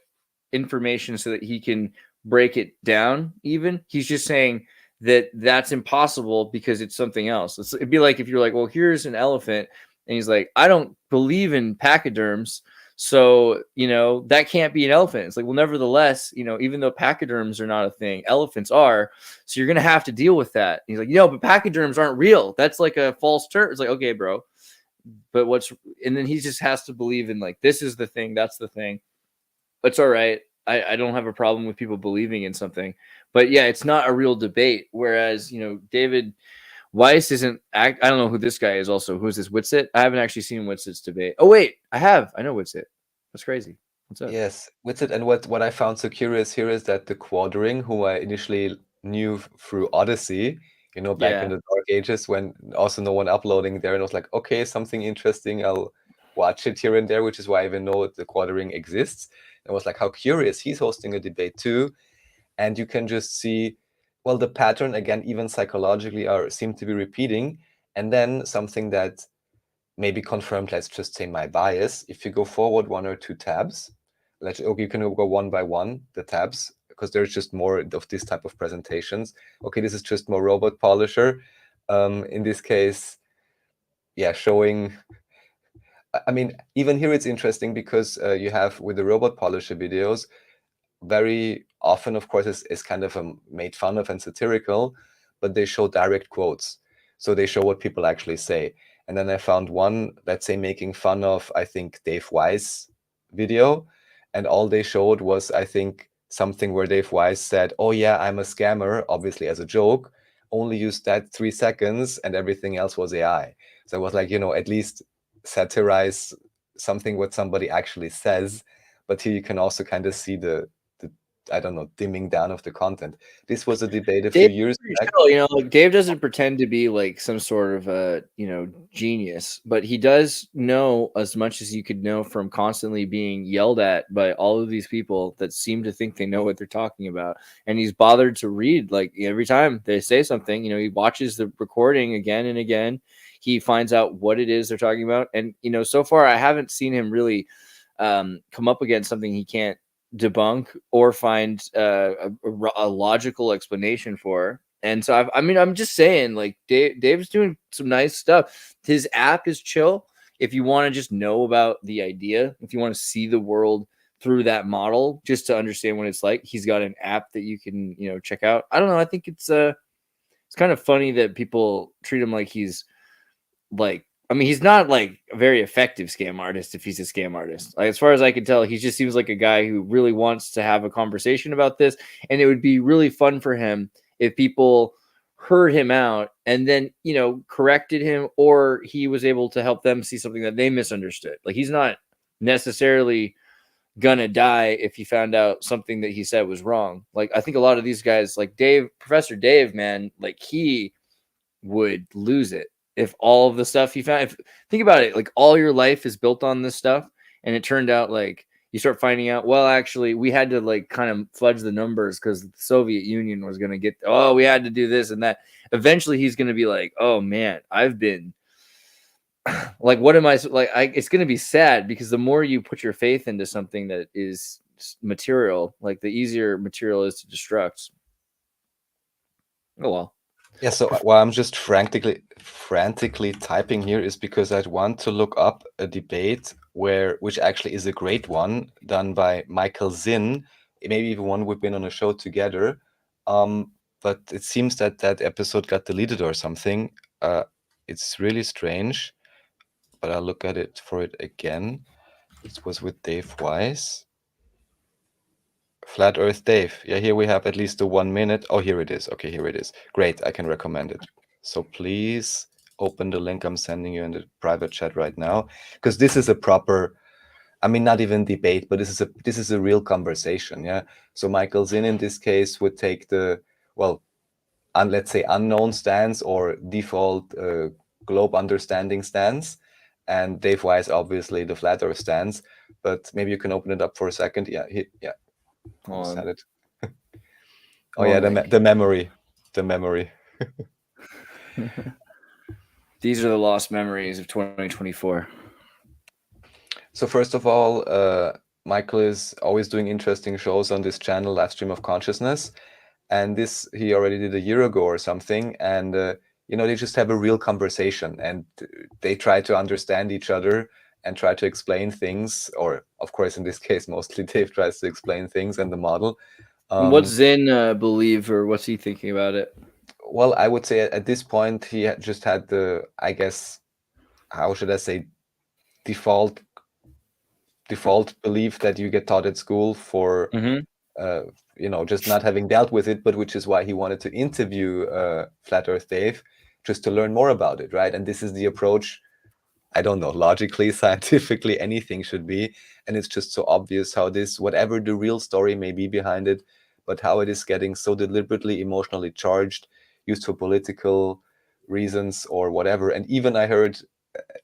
information so that he can break it down. Even he's just saying that that's impossible because it's something else. It'd be like if you're like, well, here's an elephant, and he's like, I don't believe in pachyderms, so that can't be an elephant. It's like, well, nevertheless, even though pachyderms are not a thing, elephants are, so you're gonna have to deal with that. And he's like, but pachyderms aren't real. That's like a false term. It's like, okay, bro, but and then he just has to believe in, like, this is the thing, that's the thing. It's all right. I don't have a problem with people believing in something, but yeah, it's not a real debate. Whereas, David Weiss isn't, I don't know who this guy is also. Who's this, Whitsitt? I haven't actually seen Whitsitt's debate. Oh, wait, I know Whitsitt. That's crazy. What's up? Yes, Whitsitt. And what I found so curious here is that the Quartering, who I initially knew through Odyssey, back in the dark ages when also no one uploading there, and I was like, okay, something interesting, I'll watch it here and there, which is why I even know the Quartering exists. I was like, how curious, he's hosting a debate too. And you can just see, well, the pattern, again, even psychologically, seem to be repeating. And then something that maybe confirmed, let's just say, my bias. If you go forward 1 or 2 tabs, you can go one by one, the tabs, because there's just more of this type of presentations. Okay, this is just more robot polisher. In this case, showing... I mean, even here it's interesting because you have, with the robot polisher videos, very often, of course, is kind of made fun of and satirical, but they show direct quotes. So they show what people actually say. And then I found one, let's say, making fun of, I think, Dave Weiss video. And all they showed was, I think, something where Dave Weiss said, oh yeah, I'm a scammer, obviously as a joke, only used that 3 seconds and everything else was AI. So I was like, at least satirize something what somebody actually says, but here you can also kind of see the I don't know, dimming down of the content. This was a debate a few years back. You know, like Dave doesn't pretend to be like some sort of a, you know, genius, but he does know as much as you could know from constantly being yelled at by all of these people that seem to think they know what they're talking about. And he's bothered to read, like, every time they say something, you know, he watches the recording again and again. He finds out what it is they're talking about. And, you know, so far I haven't seen him really come up against something he can't debunk or find a logical explanation for. And so I'm just saying, like, Dave's doing some nice stuff. His app is chill. If you want to just know about the idea, if you want to see the world through that model, just to understand what it's like, he's got an app that you can, you know, check out. I don't know. I think it's kind of funny that people treat him like he's like, I mean, he's not like a very effective scam artist if he's a scam artist. Like, as far as I can tell, he just seems like a guy who really wants to have a conversation about this. And it would be really fun for him if people heard him out and then, you know, corrected him, or he was able to help them see something that they misunderstood. Like, he's not necessarily gonna die if he found out something that he said was wrong. Like, I think a lot of these guys, like Professor Dave, man, like, he would lose it. If all of the stuff you found, think about it, like, all your life is built on this stuff, and it turned out, like, you start finding out, well, actually, we had to, like, kind of fudge the numbers because the Soviet Union was going to get, we had to do this and that. Eventually, he's going to be like, oh, man, I've been, like, what am I, like, it's going to be sad, because the more you put your faith into something that is material, like, the easier material is to destruct. Oh, well. Yeah, so why I'm just frantically typing here is because I'd want to look up a debate which actually is a great one, done by Michael Zinn, maybe even one we've been on a show together. But it seems that episode got deleted or something. It's really strange, but I'll look at it again. It was with Dave Weiss. Flat Earth Dave. Yeah, here we have at least the 1 minute. Oh, here it is. Okay, here it is. Great, I can recommend it. So please open the link I'm sending you in the private chat right now, because this is a proper, I mean, not even debate, but this is a real conversation. Yeah. So Michael Zinn in this case would take the, well, let's say unknown stance or default globe understanding stance, and Dave Weiss obviously the flat Earth stance. But maybe you can open it up for a second. Yeah, yeah. Said it. Oh yeah, the memory. These are the lost memories of 2024. So first of all, Michael is always doing interesting shows on this channel, Live Stream of Consciousness, and this he already did a year ago or something. And you know, they just have a real conversation, and they try to understand each other and try to explain things, or of course in this case mostly Dave tries to explain things and the model. What's Zinn believe, or what's he thinking about it? Well, I would say at this point he just had the, I guess, how should I say, default belief that you get taught at school for you know, just not having dealt with it, but which is why he wanted to interview Flat Earth Dave, just to learn more about it, right? And this is the approach, I don't know, logically, scientifically, anything should be. And it's just so obvious how this, whatever the real story may be behind it, but how it is getting so deliberately emotionally charged, used for political reasons or whatever. And even I heard,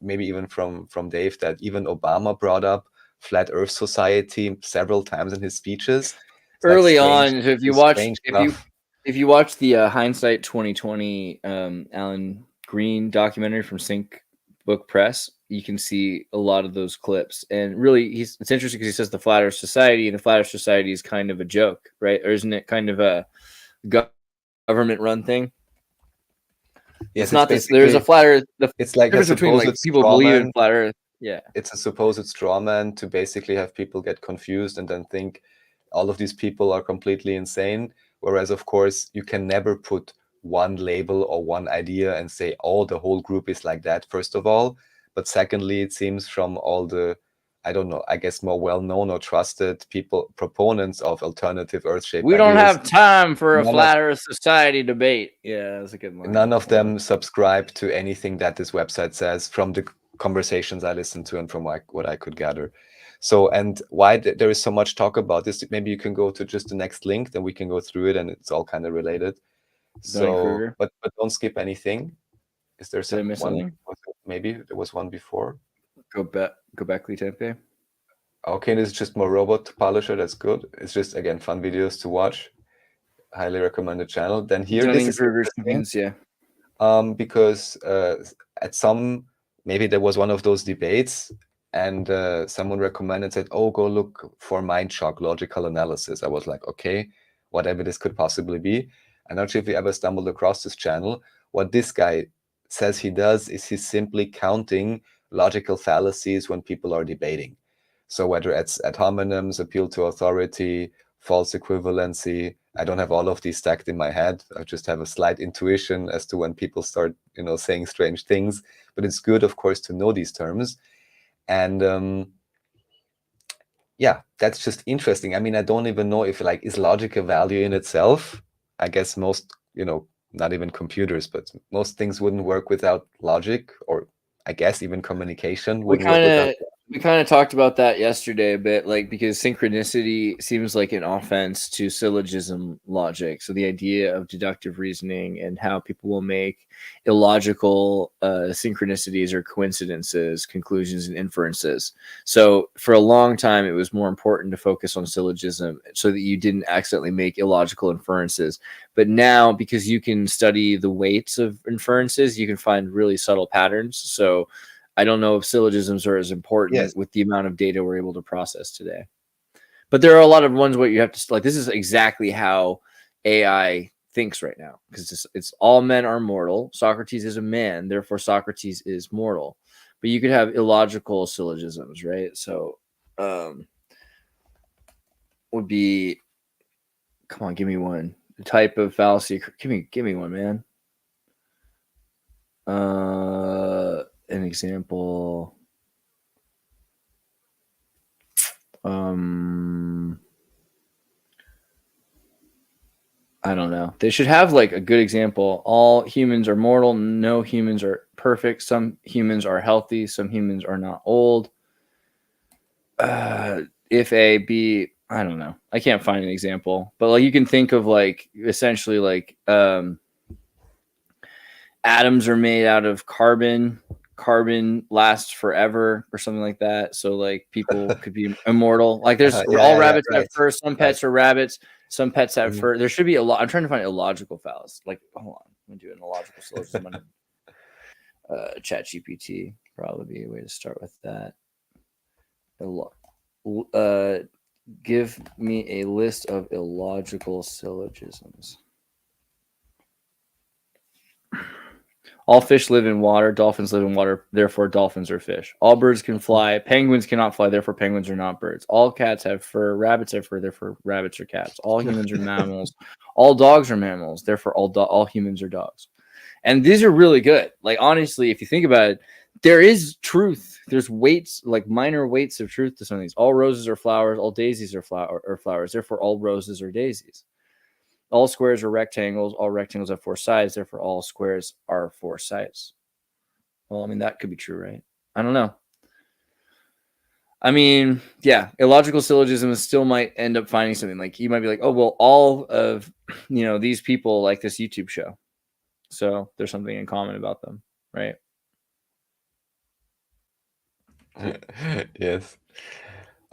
maybe even from Dave, that even Obama brought up Flat Earth Society several times in his speeches. It's early like on. So if you watch the Hindsight 2020 Alan Green documentary from Sync Book Press, you can see a lot of those clips. And really, it's interesting because he says the Flat Earth Society, and the Flat Earth Society is kind of a joke, right? Or isn't it kind of a government-run thing? Yes, it's not this. There's a Flat Earth. It's like difference between like people believe in Flat Earth. Yeah, it's a supposed straw man to basically have people get confused and then think all of these people are completely insane. Whereas, of course, you can never put one label or one idea and say, oh, the whole group is like that, first of all. But secondly, it seems from all the, I don't know, I guess more well-known or trusted people, proponents of alternative Earth-shaped We don't have time for a Flat Earth Society debate. Yeah, that's a good one. None of them subscribe to anything that this website says, from the conversations I listened to and from what I could gather. So, and why there is so much talk about this, maybe you can go to just the next link, then we can go through it, and it's all kind of related. So, but don't skip anything. Is there some one? Maybe there was one before. Go back, Tempe. Okay, this is just more robot polisher. That's good. It's just, again, fun videos to watch. Highly recommended channel. Then here, this is interesting, because at some, maybe there was one of those debates, and someone recommended, said, oh, go look for mind shock, logical analysis. I was like, okay, whatever this could possibly be. I'm not sure if you ever stumbled across this channel. What this guy says he does is he's simply counting logical fallacies when people are debating. So whether it's ad hominems, appeal to authority, false equivalency, I don't have all of these stacked in my head. I just have a slight intuition as to when people start, saying strange things. But it's good, of course, to know these terms. And yeah, that's just interesting. I mean, I don't even know if is logic a value in itself. I guess most, not even computers, but most things wouldn't work without logic, or I guess even communication wouldn't work without. We kind of talked about that yesterday a bit, because synchronicity seems like an offense to syllogism logic. So the idea of deductive reasoning and how people will make illogical synchronicities or coincidences, conclusions, and inferences. So for a long time, it was more important to focus on syllogism so that you didn't accidentally make illogical inferences. But now, because you can study the weights of inferences, you can find really subtle patterns. So I don't know if syllogisms are as important with the amount of data we're able to process today. But there are a lot of ones where you have to, this is exactly how AI thinks right now, because it's all men are mortal. Socrates is a man, therefore Socrates is mortal. But you could have illogical syllogisms, right? So would be, come on, give me one. The type of fallacy, give me one, man. An example. I don't know. They should have a good example. All humans are mortal. No humans are perfect. Some humans are healthy. Some humans are not old. If A, B, I don't know. I can't find an example. But you can think of essentially atoms are made out of carbon. Carbon lasts forever or something like that. So people could be immortal. There's all rabbits have fur. Some pets are rabbits. Some pets have fur. There should be a lot. I'm trying to find illogical fallacy. Hold on. I'm going to do an illogical syllogism on ChatGPT. Probably be a way to start with that. Give me a list of illogical syllogisms. All fish live in water. Dolphins live in water. Therefore, dolphins are fish. All birds can fly. Penguins cannot fly. Therefore, penguins are not birds. All cats have fur. Rabbits have fur. Therefore, rabbits are cats. All humans are mammals. All dogs are mammals. Therefore, all humans are dogs. And these are really good. Honestly, if you think about it, there is truth. There's weights, minor weights of truth to some of these. All roses are flowers. All daisies are flowers. Therefore, all roses are daisies. All squares are rectangles. All rectangles have 4 sides. Therefore, all squares are 4 sides. Well, I mean, that could be true, right? I don't know. I mean, yeah, illogical syllogisms still might end up finding something. You might be like, oh, well, all of, these people like this YouTube show. So there's something in common about them, right? Yes.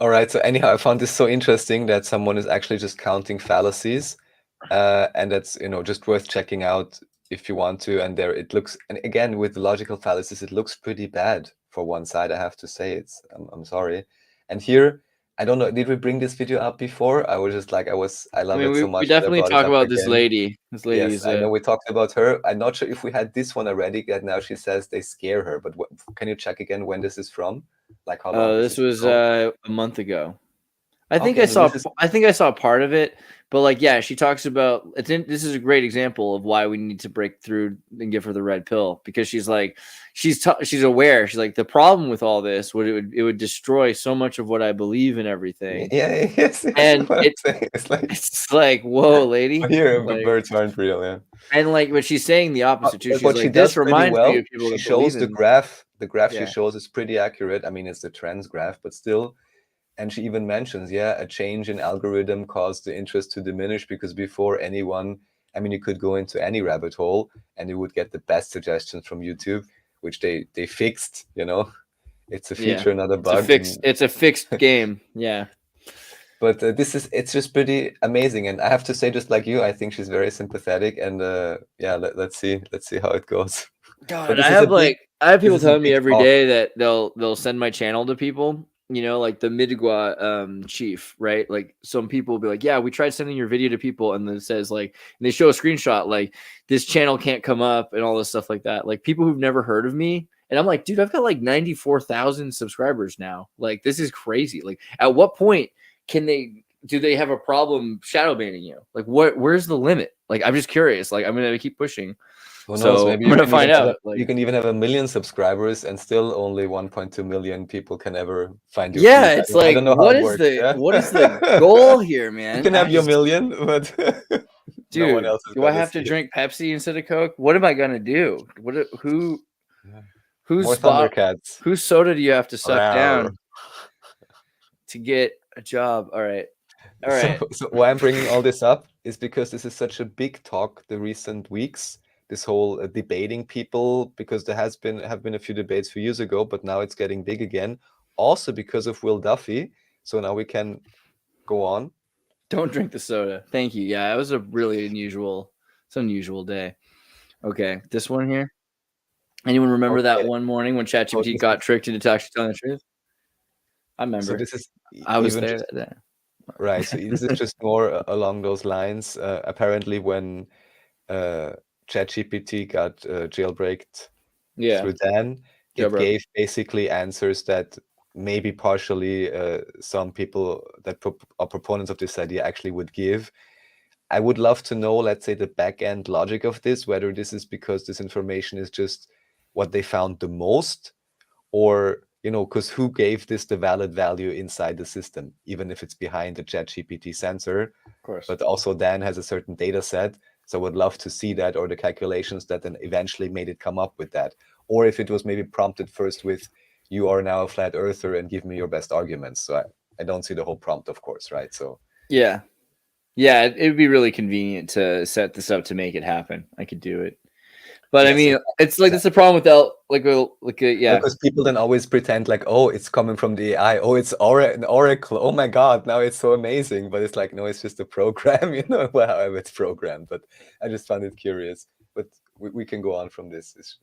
All right. So anyhow, I found this so interesting that someone is actually just counting fallacies. And that's just worth checking out if you want to. And there it looks, and again with the logical fallacies, it looks pretty bad for one side. I have to say, I'm sorry. And here, I don't know, did we bring this video up before? I was just I love it so much. We definitely talk about this lady. This lady yes, I know we talked about her. I'm not sure if we had this one already. That now she says they scare her. But can you check again when this is from? How long? This was a month ago. I think I saw part of it, but like, yeah, she talks about this is a great example of why we need to break through and give her the red pill, because she's like, she's aware. She's like, the problem with all this it would destroy so much of what I believe in everything. Yeah, yes. And it's like, whoa, lady. Here, like, birds aren't real, yeah. And like, but she's saying the opposite too. She's what like, she does this reminds me of people. She shows the graph. The graph Yeah. she shows is pretty accurate. I mean, it's the trends graph, but still. And she even mentions, a change in algorithm caused the interest to diminish, because before anyone, I mean, you could go into any rabbit hole and you would get the best suggestions from YouTube, which they fixed, It's a feature, not a bug. It's a fixed game. Yeah. But it's just pretty amazing. And I have to say, just like you, I think she's very sympathetic. And let's see how it goes. God, I have people telling me every day that they'll send my channel to people, like the Midigwa chief, right? Like, some people will be like, yeah, we tried sending your video to people, and then it says like, and they show a screenshot like, this channel can't come up and all this stuff like that. Like, people who've never heard of me. And I'm like, dude, I've got like 94,000 subscribers now. Like, this is crazy. Like, at what point do they have a problem shadow banning you? Like, where's the limit? Like, I'm just curious. Like, I'm going to keep pushing. Who knows? Maybe I'm going to find out. You can even have 1 million subscribers and still only 1.2 million people can ever find you. Yeah, it's like, what is the goal here, man? You can have your million, but dude, no one else is do I have to drink Pepsi instead of Coke? What am I going to do? Whose soda do you have to suck down to get a job? All right. So why I'm bringing all this up is because this is such a big talk the recent weeks. This whole debating people, because there have been a few debates a few years ago, but now it's getting big again. Also because of Will Duffy. So now we can go on. Don't drink the soda. Thank you. Yeah, it was a really unusual day. Okay, this one here. Anyone remember that one morning when ChatGPT got tricked into actually telling the truth? I remember. So I was there. Right. So this is just more along those lines. Apparently, when ChatGPT got jailbreaked through Dan, it gave basically answers that maybe partially some people that are proponents of this idea actually would give. I would love to know, let's say, the back-end logic of this, whether this is because this information is just what they found the most, or, because who gave this the valid value inside the system, even if it's behind the ChatGPT sensor. Of course. But also Dan has a certain data set. So I would love to see that, or the calculations that then eventually made it come up with that. Or if it was maybe prompted first with, you are now a flat earther and give me your best arguments. So I don't see the whole prompt, of course, right? So yeah, it would be really convenient to set this up to make it happen. I could do it. But I mean, it's like, that's the problem without because people then always pretend like, oh, it's coming from the AI. Oh, it's an oracle. Oh my God, now it's so amazing. But it's like, no, it's just a program, however it's programmed. But I just found it curious. But we can go on from this.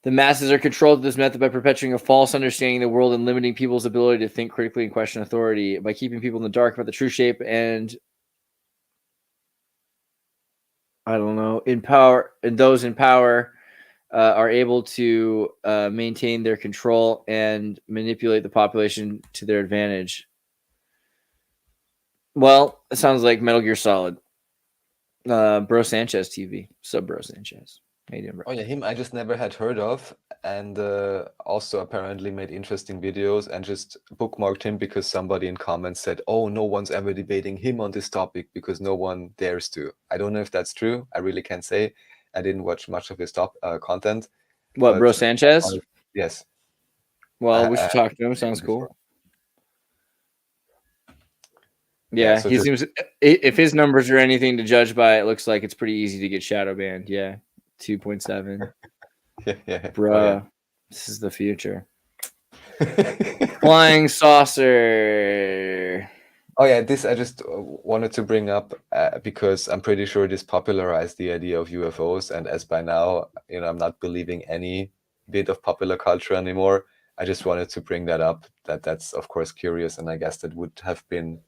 The masses are controlled through this method by perpetuating a false understanding of the world and limiting people's ability to think critically and question authority, by keeping people in the dark about the true shape and those in power are able to maintain their control and manipulate the population to their advantage. Well, it sounds like Metal Gear Solid. Bro Sanchez TV. Sub Bro Sanchez. How you doing, bro? Oh yeah, him I just never had heard of, and also apparently made interesting videos, and just bookmarked him because somebody in comments said, oh, no one's ever debating him on this topic because no one dares to. I don't know if that's true. I really can't say. I didn't watch much of his content. What, Bro Sanchez? Yes. Well, we should talk to him. Sounds cool. Yeah, so he seems, if his numbers are anything to judge by, it looks like it's pretty easy to get shadow banned. Yeah, 2.7. Yeah. Bro, oh, yeah. This is the future. Flying saucer. Oh yeah, this I just wanted to bring up because I'm pretty sure this popularized the idea of UFOs, and as by now, I'm not believing any bit of popular culture anymore. I just wanted to bring that up. That's of course curious, and I guess that would have been,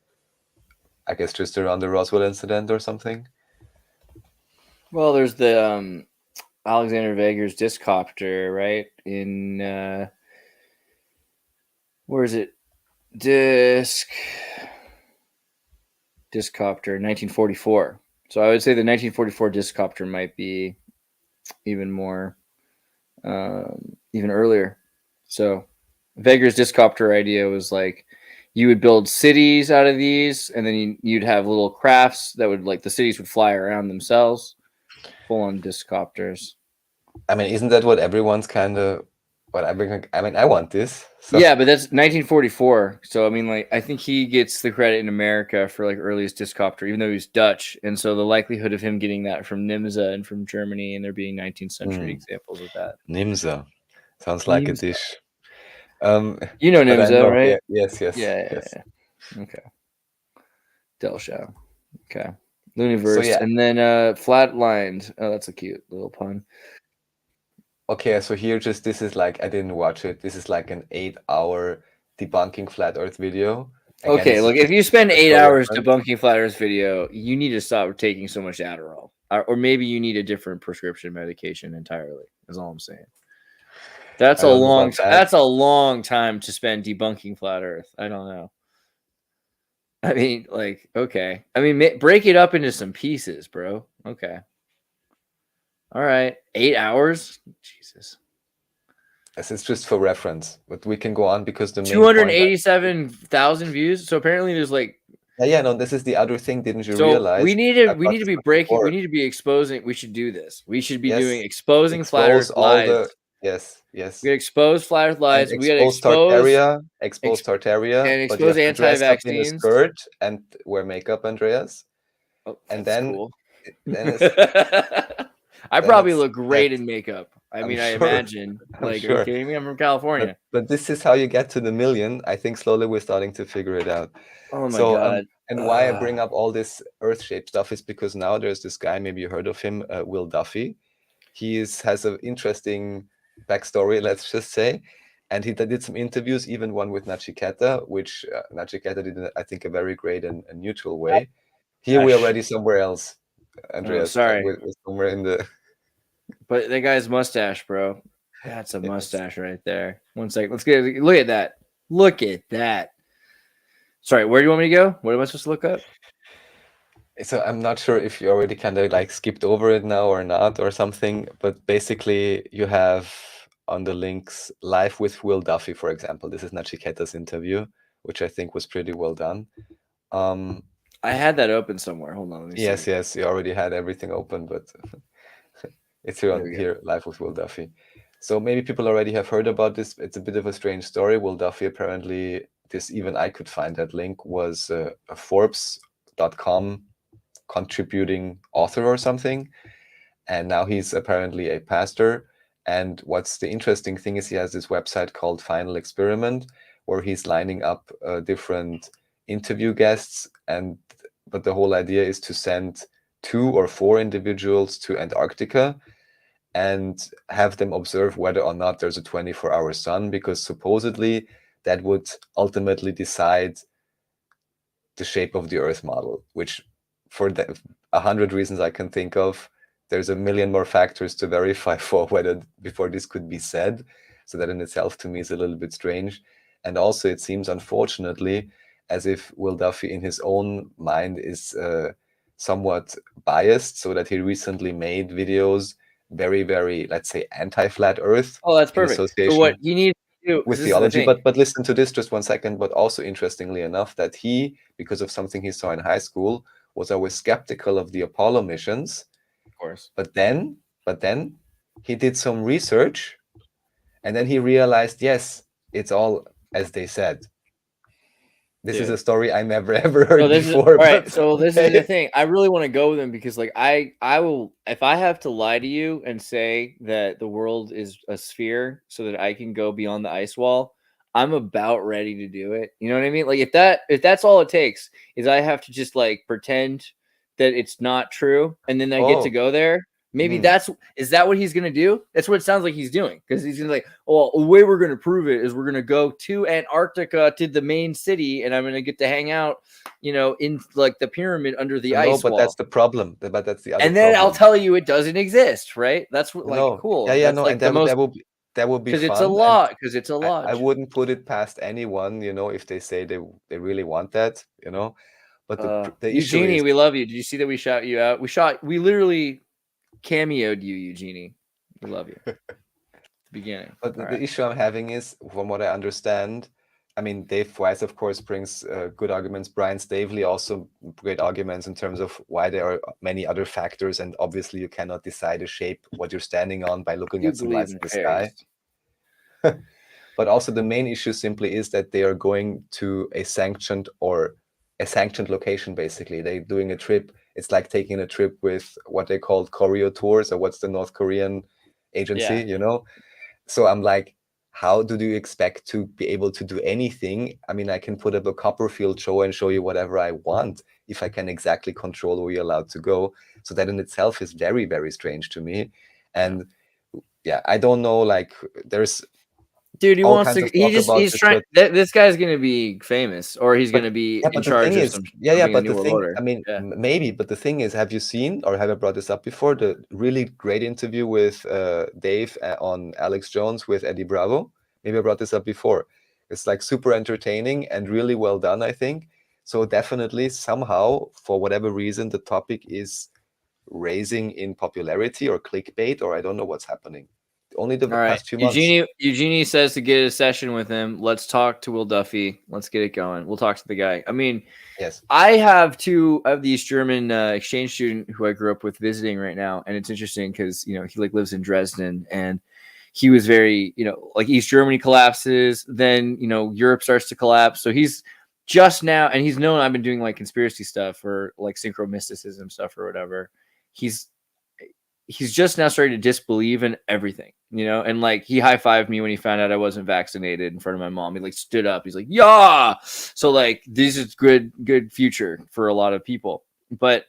just around the Roswell incident or something. Well, there's the Alexander Veger's discopter, right? In where is it? Discopter, 1944. So I would say the 1944 discopter might be even more, even earlier. So Weger's discopter idea was like you would build cities out of these, and then you'd have little crafts that would like the cities would fly around themselves. Full on discopters. I mean, isn't that what everyone's kind of? What I mean, I want this. So. Yeah, but that's 1944. So I mean, like, I think he gets the credit in America for like earliest discopter, even though he's Dutch. And so the likelihood of him getting that from Nimza and from Germany, and there being 19th century examples of that. Nimza sounds like a dish. You know Nimza, right? Yeah, yes. Yeah. Okay. Del Show. Okay. Looniverse, So, and then Flatlined. Oh, that's a cute little pun. Okay, so here this is like, I didn't watch it. This is like an 8-hour debunking flat Earth video. Again, okay, look, if you spend 8 hours debunking flat Earth video, you need to stop taking so much Adderall, or maybe you need a different prescription medication entirely. Is all I'm saying. That's a long. That's a long time to spend debunking flat Earth. I don't know. I mean, like, okay. I mean, break it up into some pieces, bro. Okay. All right. 8 hours? Jesus. This is just for reference, but we can go on because the 287,000 views. So apparently there's like. Yeah, no, this is the other thing. Didn't you realize? We need to be breaking. We need to be exposing. We should do this. We should be doing exposing flat Earth lies. Yes. We expose flat Earth lies. We got to expose Tartaria, and expose anti-vaccines. In a skirt and wear makeup, Andreas. Oh, and then, cool. I probably look great in makeup. I imagine. Like, are you kidding me? I'm from California. But this is how you get to the million. I think slowly we're starting to figure it out. Oh my God. And why I bring up all this Earth-shaped stuff is because now there's this guy, maybe you heard of him, Will Duffy. He has an interesting backstory, let's just say. And he did some interviews, even one with Nachiketa, which Nachiketa did, I think, a very great and neutral way. Here we're already somewhere else, Andreas. Sorry. We're somewhere in the... But that guy's mustache, bro. That's a mustache right there. 1 second. Let's get a look at that. Look at that. Sorry, where do you want me to go? What am I supposed to look up? So I'm not sure if you already kind of like skipped over it now or not or something, but basically you have on the links Live with Will Duffy, for example. This is Nachiketa's interview, which I think was pretty well done. I had that open somewhere. Hold on. Let me see. Yes, you already had everything open, but it's here, Live with Will Duffy. So maybe people already have heard about this. It's a bit of a strange story. Will Duffy apparently, even I could find that link, was a Forbes.com contributing author or something. And now he's apparently a pastor. And what's the interesting thing is he has this website called Final Experiment, where he's lining up different interview guests. But the whole idea is to send 2 or 4 individuals to Antarctica and have them observe whether or not there's a 24-hour sun, because supposedly that would ultimately decide the shape of the Earth model, which for 100 reasons I can think of, there's a million more factors to verify for before this could be said. So that in itself to me is a little bit strange. And also it seems, unfortunately, as if Will Duffy in his own mind is somewhat biased, so that he recently made videos very, very, let's say, anti-flat Earth. Oh, that's perfect. So what you need to do with theology, but listen to this just 1 second. But also interestingly enough, that he, because of something he saw in high school, was always skeptical of the Apollo missions. Of course. But then he did some research, and then he realized, yes, it's all as they said. This is a story I never ever heard before. Right. So this is the thing. I really want to go with him because, like, I will, if I have to lie to you and say that the world is a sphere so that I can go beyond the ice wall, I'm about ready to do it. You know what I mean? Like, if that's all it takes is I have to just like pretend that it's not true, and then I get to go there. Maybe is that what he's going to do? That's what it sounds like he's doing. Because he's going to like, well, the way we're going to prove it is we're going to go to Antarctica, to the main city, and I'm going to get to hang out, in like the pyramid under the ice wall. No, but that's the problem. But that's the other And then problem. I'll tell you it doesn't exist, right? That's what, like, cool. Yeah, that's like and that will be, that would be fun. Because it's a lot. Because it's a lot. I wouldn't put it past anyone, you know, if they say they really want that, you know. But the issue Eugenie, is, we love you. Did you see that we shout you out? We literally cameoed you, Eugenie. We love you. At the beginning. But the issue I'm having is, from what I understand, I mean, Dave Weiss, of course, brings good arguments. Brian Stavely also great arguments in terms of why there are many other factors, and obviously you cannot decide a shape what you're standing on by looking at some lights in the sky. But also the main issue simply is that they are going to a sanctioned location, basically. They're doing a trip. It's like taking a trip with what they call Koryo tours, or what's the North Korean agency, you know? So I'm like, how do you expect to be able to do anything? I mean, I can put up a Copperfield show and show you whatever I want if I can exactly control where you're allowed to go. So that in itself is very, very strange to me. And yeah, I don't know, like there's... Dude, he wants to. He's trying. This guy's gonna be famous, or he's gonna be in charge of some. But the thing, I mean, maybe. But the thing is, have you seen, or have I brought this up before, the really great interview with Dave on Alex Jones with Eddie Bravo? Maybe I brought this up before. It's like super entertaining and really well done, I think. So definitely, somehow, for whatever reason, the topic is raising in popularity or clickbait, or I don't know what's happening. Only the past 2 months. Eugenie says to get a session with him. Let's talk to Will Duffy. Let's get it going. We'll talk to the guy. I mean, yes, I have the East German exchange student who I grew up with visiting right now, and it's interesting because he like lives in Dresden, and he was very like East Germany collapses, then Europe starts to collapse. So he's just now, and he's known I've been doing like conspiracy stuff or like synchromysticism stuff or whatever. He's just now starting to disbelieve in everything, and like he high-fived me when he found out I wasn't vaccinated in front of my mom. He like stood up. He's like, yeah. So like this is good future for a lot of people. But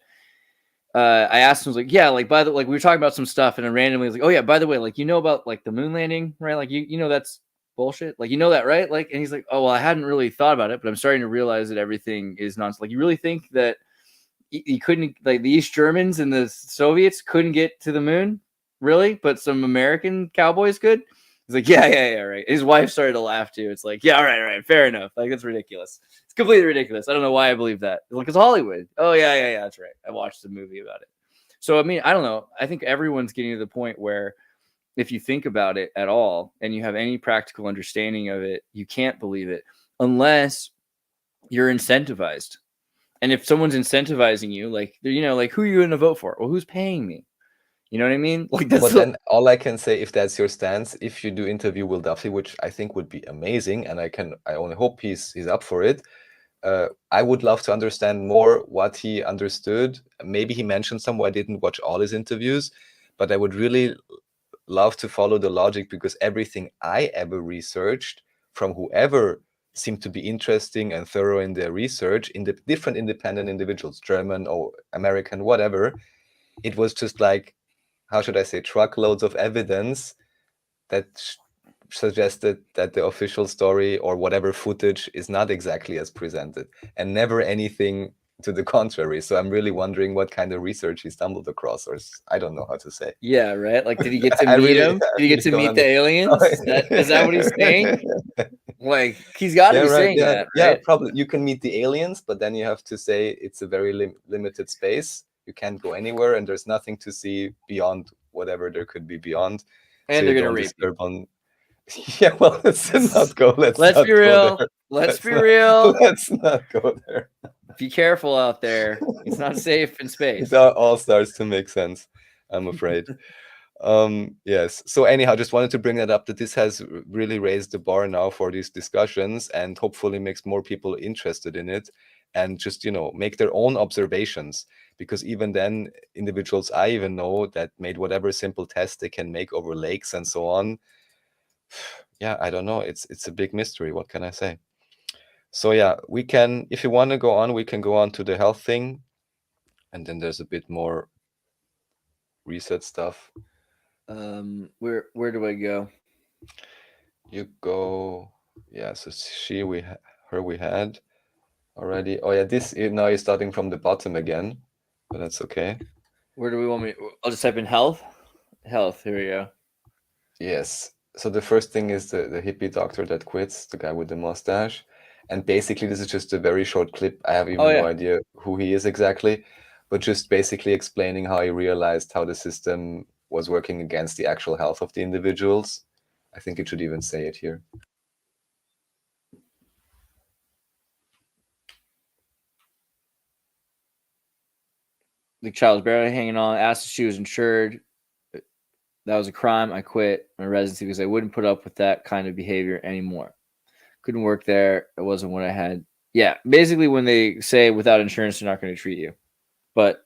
I asked him, I was like, yeah, like by the like we were talking about some stuff, and I randomly was like, oh yeah, by the way, like about like the moon landing, right? Like you know that's bullshit. Like that, right? Like, and he's like, oh well, I hadn't really thought about it, but I'm starting to realize that everything is nonsense. Like you really think that you couldn't, like the East Germans and the Soviets couldn't get to the moon, really? But some American cowboys could? He's like, yeah, right. His wife started to laugh too. It's like, yeah, all right, fair enough. Like, that's ridiculous. It's completely ridiculous. I don't know why I believe that. Like, it's Hollywood. Oh, yeah, that's right. I watched a movie about it. So, I mean, I don't know. I think everyone's getting to the point where if you think about it at all and you have any practical understanding of it, you can't believe it unless you're incentivized. And if someone's incentivizing you, like, like who are you going to vote for? Well, who's paying me? You know what I mean? Like, that's then all I can say, if that's your stance, if you do interview Will Duffy, which I think would be amazing, and I only hope he's up for it. I would love to understand more what he understood. Maybe he mentioned somewhere. I didn't watch all his interviews, but I would really love to follow the logic, because everything I ever researched from whoever seemed to be interesting and thorough in their research in the different independent individuals, German or American, whatever, it was just like, how should I say, truckloads of evidence that suggested that the official story or whatever footage is not exactly as presented, and never anything to the contrary. So I'm really wondering what kind of research he stumbled across, or I don't know how to say. Yeah, right. Like, did he get to meet him? Did he get to meet the aliens? Is that what he's saying? Like, he's got to be saying that. Right? Yeah, probably. You can meet the aliens, but then you have to say it's a very limited space. You can't go anywhere, and there's nothing to see beyond whatever there could be beyond. And so they're going to rape you. Yeah, well, let's not go. Let's be real. Let's be real. Let's not go there. Be careful out there. It's not safe in space. It all starts to make sense, I'm afraid. Yes. So anyhow, just wanted to bring that up, that this has really raised the bar now for these discussions, and hopefully makes more people interested in it, and just, make their own observations. Because even then, individuals I even know that made whatever simple test they can make over lakes and so on. Yeah, I don't know. It's a big mystery. What can I say? So yeah, we can, if you want to go on, we can go on to the health thing. And then there's a bit more reset stuff. Where do I go? You go, yeah, so her we had already. Oh yeah, now you're starting from the bottom again, but that's okay. Where do we want me? I'll just type in health. Here we go. Yes. So the first thing is the hippie doctor that quits, the guy with the mustache. And basically, this is just a very short clip. I have even no idea who he is exactly, but just basically explaining how he realized how the system was working against the actual health of the individuals. I think it should even say it here. The child was barely hanging on, asked if she was insured. That was a crime. I quit my residency because I wouldn't put up with that kind of behavior anymore. Couldn't work there. It wasn't what I had. Yeah, basically when they say without insurance, they're not going to treat you. But,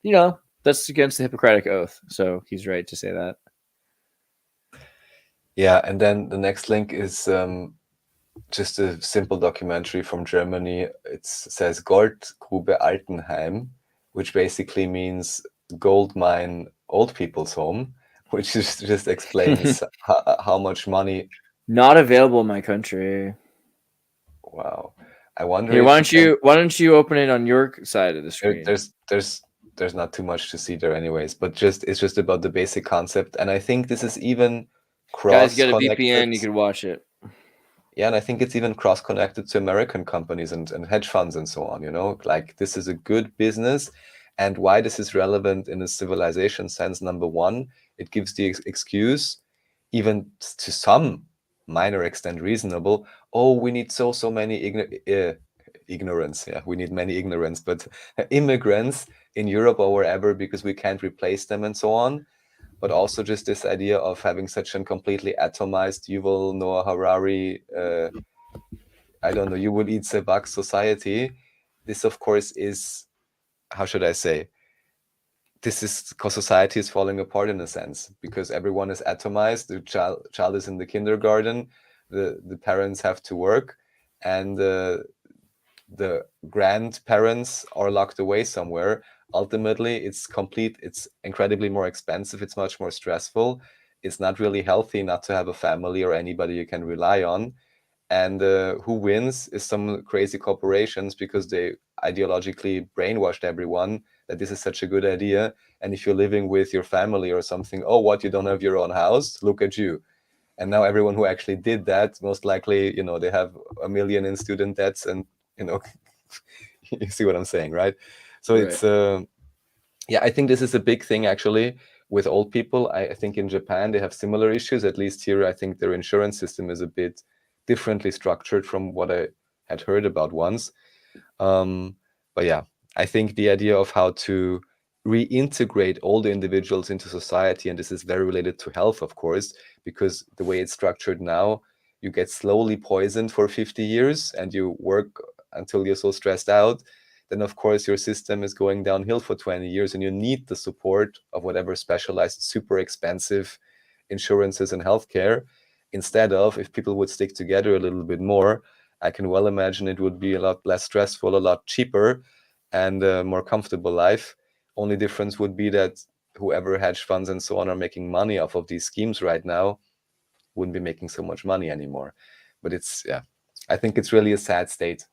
you know, that's against the Hippocratic Oath. So he's right to say that. Yeah, and then the next link is just a simple documentary from Germany. It says Goldgrube Altenheim, which basically means gold mine old people's home, which just explains how much money. Not available in my country. Wow. I wonder. Here, why don't you open it on your side of the screen? There's not too much to see there anyways, but it's just about the basic concept. And I think this is even Guys, get a VPN, you can watch it. Yeah, and I think it's even cross-connected to American companies and hedge funds and so on, you know, like this is a good business. And why this is relevant in a civilization sense, number one, it gives the excuse, even to some minor extent reasonable, oh, we need so many ignorance. Yeah, we need many ignorance, but immigrants in Europe or wherever because we can't replace them and so on. But also just this idea of having such a completely atomized Yuval Noah Harari, I don't know, you will eat the bug society. This, of course, is, how should I say, this is because society is falling apart in a sense, because everyone is atomized. The child is in the kindergarten, the parents have to work, and the grandparents are locked away somewhere. Ultimately, it's incredibly more expensive. It's much more stressful. It's not really healthy not to have a family or anybody you can rely on. And who wins is some crazy corporations because they ideologically brainwashed everyone that this is such a good idea. And if you're living with your family or something, oh, what, you don't have your own house? Look at you. And now everyone who actually did that, most likely, you know, they have $1 million in student debts and, you know, you see what I'm saying, right? So right. It's, yeah, I think this is a big thing actually with old people. I think in Japan, they have similar issues. At least here, I think their insurance system is a bit differently structured from what I had heard about once. But yeah, I think the idea of how to reintegrate all the individuals into society, and this is very related to health, of course, because the way it's structured now, you get slowly poisoned for 50 years and you work until you're so stressed out, then of course your system is going downhill for 20 years and you need the support of whatever specialized, super expensive insurances and healthcare. Instead of, if people would stick together a little bit more, I can well imagine it would be a lot less stressful, a lot cheaper, and a more comfortable life. Only difference would be that whoever hedge funds and so on are making money off of these schemes right now wouldn't be making so much money anymore. But it's, yeah, I think it's really a sad state.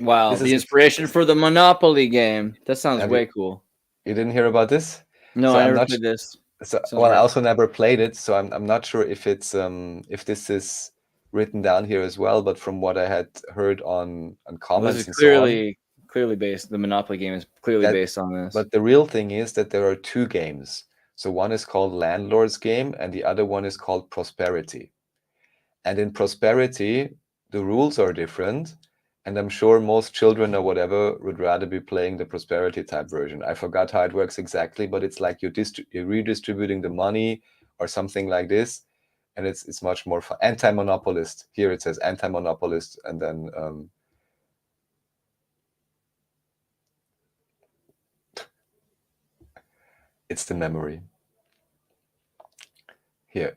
Wow, the inspiration for the Monopoly game. That sounds way cool. You didn't hear about this? No, so I never played this. So, well, I also never played it, so I'm not sure if it's if this is written down here as well. But from what I had heard on comments, this is clearly based. The Monopoly game is clearly based on this. But the real thing is that there are two games. So one is called Landlord's Game, and the other one is called Prosperity. And in Prosperity, the rules are different. And I'm sure most children or whatever would rather be playing the Prosperity type version. I forgot how it works exactly, but it's like you're redistributing the money or something like this. And it's much more fun. Anti-monopolist. Here it says anti-monopolist. And then it's the memory. Here.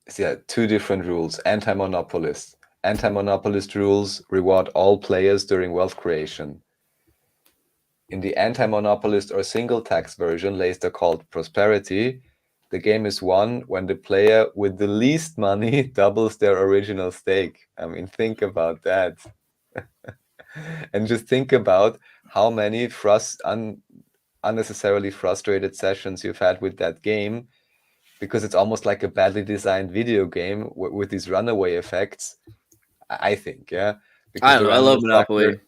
So yeah, two different rules. Anti-monopolist. Anti-monopolist rules reward all players during wealth creation. In the anti-monopolist or single tax version, later called Prosperity, the game is won when the player with the least money doubles their original stake. I mean, think about that. And just think about how many unnecessarily frustrated sessions you've had with that game because it's almost like a badly designed video game with these runaway effects. I think, yeah. Because I don't know. I love Monopoly.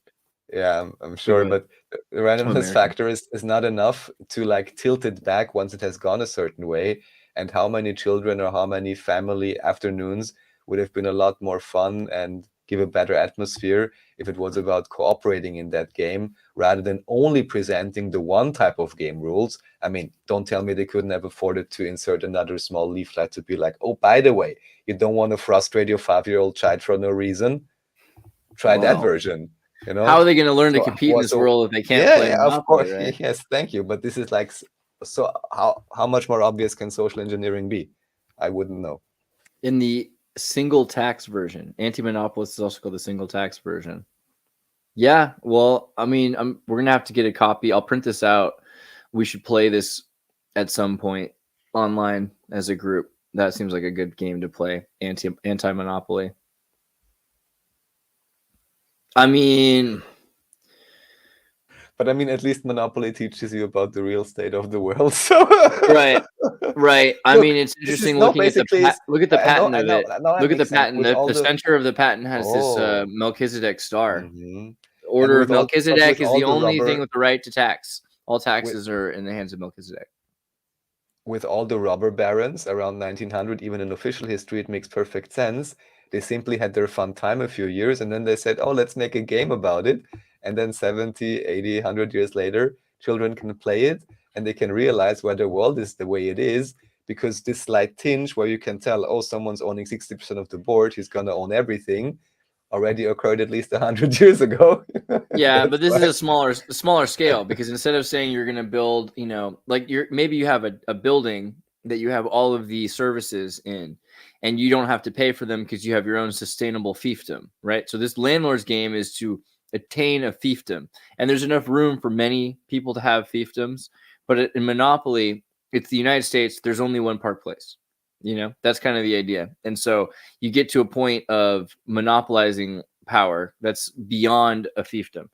Yeah, I'm sure, but the randomness factor is not enough to like tilt it back once it has gone a certain way. And how many children or how many family afternoons would have been a lot more fun and give a better atmosphere if it was about cooperating in that game rather than only presenting the one type of game rules. I mean, don't tell me they couldn't have afforded to insert another small leaflet to be like, oh, by the way, you don't want to frustrate your 5-year-old child for no reason? Try that version. You know, how are they going to learn to compete in this world if they can't play Monopoly, of course, right? Yes, thank you. But this is like, so how much more obvious can social engineering be? I wouldn't know. In the single tax version, anti-monopolist is also called the single tax version. Yeah, well, I mean, we're going to have to get a copy. I'll print this out. We should play this at some point online as a group. That seems like a good game to play, anti-monopoly. I mean... But I mean, at least Monopoly teaches you about the real state of the world. So right. I mean, it's interesting looking at the look at the patent of it. Look at the patent. The center of the patent has this Melchizedek star. Mm-hmm. The order of Melchizedek is the only thing with the right to tax. All taxes are in the hands of Melchizedek. With all the robber barons around 1900, even in official history, it makes perfect sense. They simply had their fun time a few years, and then they said, oh, let's make a game about it. And then 70, 80, 100 years later, children can play it, and they can realize why the world is the way it is, because this slight tinge where you can tell, oh, someone's owning 60% of the board, he's going to own everything, already occurred at least 100 years ago. Yeah, but this is a smaller scale, because instead of saying you're going to build, you know, like maybe you have a building that you have all of the services in, and you don't have to pay for them because you have your own sustainable fiefdom, right? So this landlord's game is to attain a fiefdom, and there's enough room for many people to have fiefdoms. But in Monopoly, it's the United States. There's only one Park Place. You know, that's kind of the idea. And so you get to a point of monopolizing power that's beyond a fiefdom.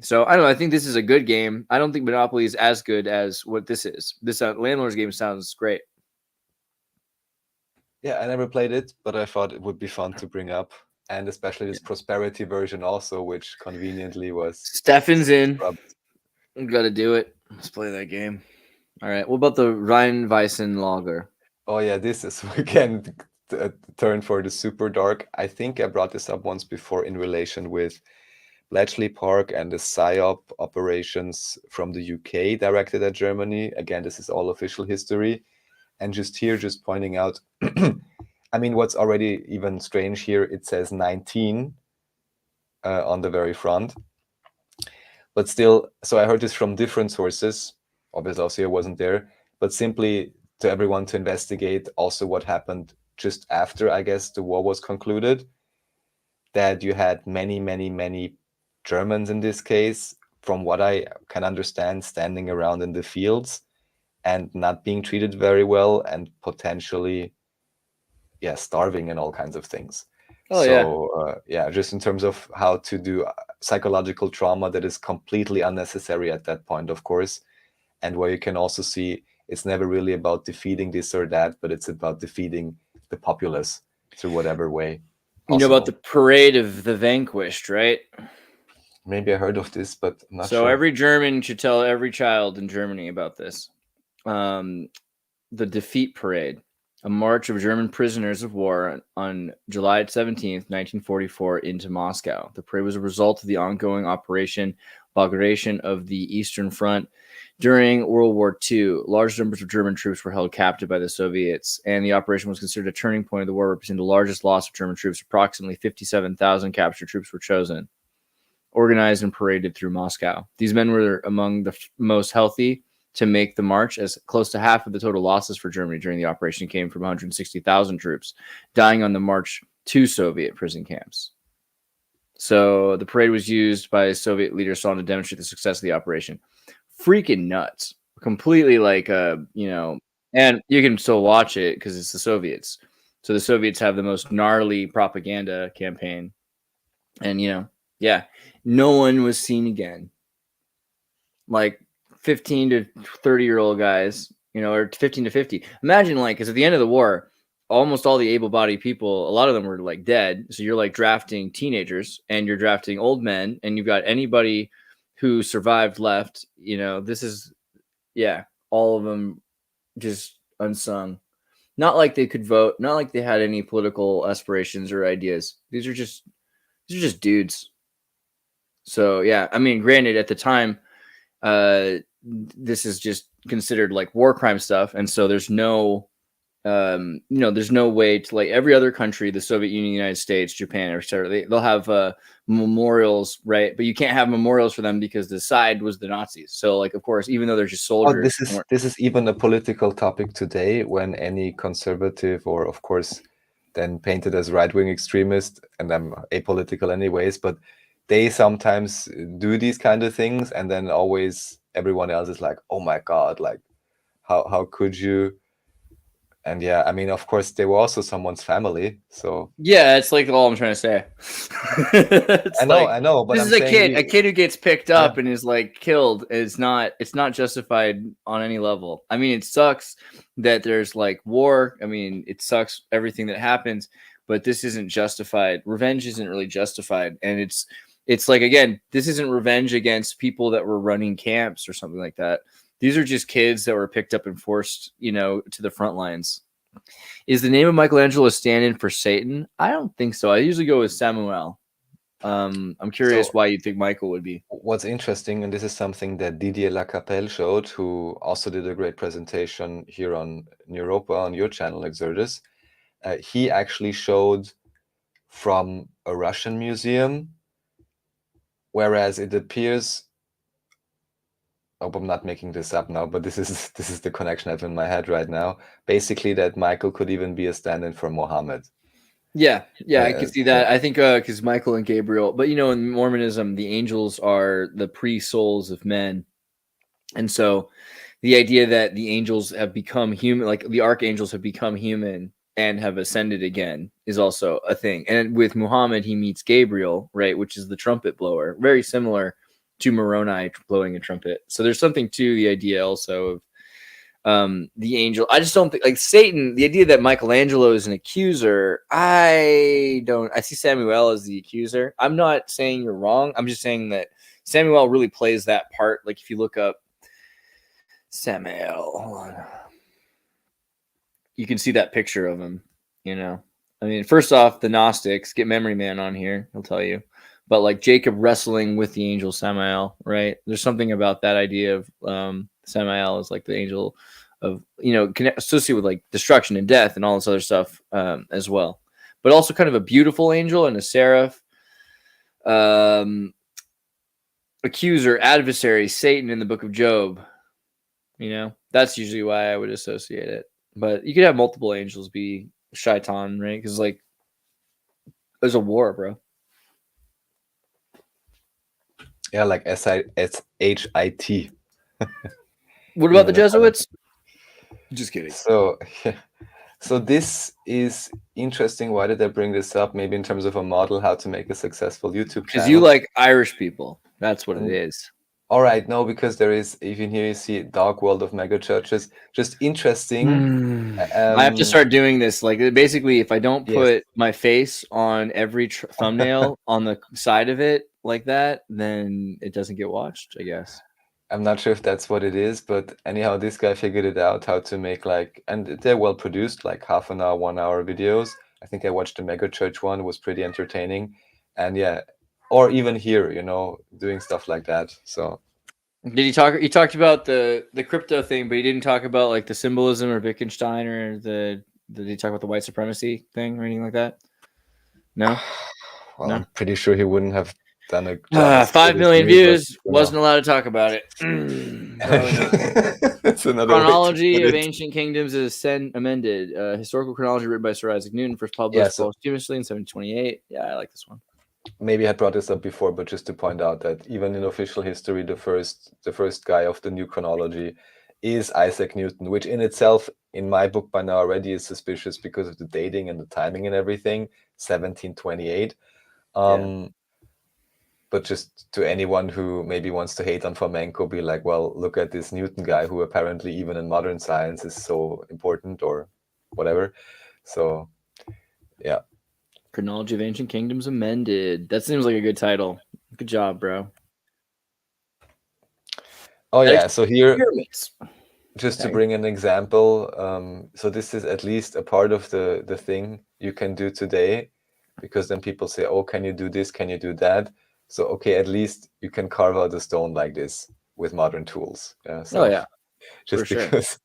So I don't know. I think this is a good game. I don't think Monopoly is as good as what this is. This landlord's game sounds great. Yeah, I never played it, but I thought it would be fun to bring up. And especially this prosperity version also, which conveniently was... Stefan's in. Got to do it. Let's play that game. All right. What about the Rheinweissen Lager? Oh, yeah. This is, again, a turn for the super dark. I think I brought this up once before in relation with Bletchley Park and the PSYOP operations from the UK directed at Germany. Again, this is all official history. And just pointing out... I mean, what's already even strange here, it says 19 on the very front. But still, so I heard this from different sources. Obviously, also I wasn't there. But simply to everyone to investigate also what happened just after, I guess, the war was concluded. That you had many, many, many Germans in this case, from what I can understand, standing around in the fields and not being treated very well and potentially... starving and all kinds of things. Just in terms of how to do psychological trauma that is completely unnecessary at that point, of course, and where you can also see it's never really about defeating this or that, but it's about defeating the populace through whatever way. You know about the parade of the vanquished, right? Maybe I heard of this, but I'm not sure. So every German should tell every child in Germany about this. The defeat parade. A march of German prisoners of war on July 17th, 1944, into Moscow. The parade was a result of the ongoing Operation Bagration of the Eastern Front. During World War II, large numbers of German troops were held captive by the Soviets, and the operation was considered a turning point of the war, representing the largest loss of German troops. Approximately 57,000 captured troops were chosen, organized, and paraded through Moscow. These men were among the most healthy to make the march, as close to half of the total losses for Germany during the operation came from 160,000 troops dying on the march to Soviet prison camps. So the parade was used by Soviet leaders to demonstrate the success of the operation. Freaking nuts. Completely and you can still watch it because it's the Soviets. So the Soviets have the most gnarly propaganda campaign. And, no one was seen again. Like 15 to 30-year-old guys or 15 to 50. Imagine because at the end of the war, almost all the able-bodied people, a lot of them were dead. So you're drafting teenagers and you're drafting old men, and you've got anybody who survived left. This is, all of them just unsung. Not like they could vote, not like they had any political aspirations or ideas. These are just dudes. So I mean, granted, at the time, this is just considered war crime stuff, and so there's no there's no way to every other country, the Soviet Union, United States, Japan, etc. They'll have memorials, right? But you can't have memorials for them because the side was the Nazis. So of course, even though they're just soldiers, this is even a political topic today, when any conservative, or of course then painted as right-wing extremist, and I'm apolitical anyways, but they sometimes do these kind of things, and then always everyone else is like, oh my God, how could you? And I mean, of course, they were also someone's family. So it's all I'm trying to say. I know, but this is a kid who gets picked up and is killed. It's not justified on any level. I mean, it sucks that there's war. I mean, it sucks everything that happens, but this isn't justified. Revenge isn't really justified, and it's again, this isn't revenge against people that were running camps or something like that. These are just kids that were picked up and forced, to the front lines. Is the name of Michelangelo a stand-in for Satan? I don't think so. I usually go with Samuel. I'm curious why you think Michael would be. What's interesting, and this is something that Didier Lacapelle showed, who also did a great presentation here on Neuropa on your channel, Xirtus. He actually showed from a Russian museum, whereas it appears, I hope I'm not making this up now, but this is the connection I have in my head right now. Basically, that Michael could even be a stand-in for Mohammed. I can see that. I think because Michael and Gabriel, but in Mormonism, the angels are the pre-souls of men, and so the idea that the angels have become human, the archangels have become human and have ascended again, is also a thing. And with Muhammad, he meets Gabriel, right, which is the trumpet blower, very similar to Moroni blowing a trumpet. So there's something to the idea also of the angel. I just don't think Satan, the idea that Michelangelo is an accuser, I see Samuel as the accuser. I'm not saying you're wrong. I'm just saying that Samuel really plays that part. If you look up Samuel, hold on, you can see that picture of him, I mean, first off, the Gnostics, get Memory Man on here, he'll tell you. But Jacob wrestling with the angel Samael, right? There's something about that idea of Samael is the angel of, associated with destruction and death and all this other stuff as well. But also kind of a beautiful angel and a seraph, accuser, adversary, Satan in the book of Job. That's usually why I would associate it. But you could have multiple angels be Shaitan, right? Because there's a war, bro. Yeah, SHIT. What about the Jesuits? Just kidding. So this is interesting. Why did I bring this up? Maybe in terms of a model, how to make a successful YouTube channel. Because you like Irish people. That's what it is. All right, no, because there is, even here you see Dark World of Mega Churches. Just interesting. I have to start doing this. Basically, if I don't put my face on every thumbnail on the side of it like that, then it doesn't get watched, I guess. I'm not sure if that's what it is, but anyhow, this guy figured it out how to make and they're well produced, half an hour, 1 hour videos. I think I watched the Mega Church one, it was pretty entertaining. And or even here, doing stuff like that. So did he talk? He talked about the crypto thing, but he didn't talk about the symbolism or Wittgenstein or did he talk about the white supremacy thing or anything like that? No. Well, no? I'm pretty sure he wouldn't have done a 5 million views. Wasn't allowed to talk about it. That's another Chronology of Ancient Kingdoms is amended. Historical chronology written by Sir Isaac Newton, first published posthumously in 1728. Yeah, I like this one. Maybe I had brought this up before, but just to point out that even in official history, the first guy of the new chronology is Isaac Newton, which in itself, in my book by now already is suspicious because of the dating and the timing and everything, 1728. but just to anyone who maybe wants to hate on flamenco, be like, well, look at this Newton guy who apparently even in modern science is so important or whatever. So yeah. Chronology of Ancient Kingdoms Amended. That seems like a good title. Good job, bro. Oh yeah, so here, Pyramids. just to bring an example, so this is at least a part of the thing you can do today, because then people say, oh, can you do this? Can you do that? So, okay, at least you can carve out a stone like this with modern tools. Yeah. So Oh yeah, just for sure. because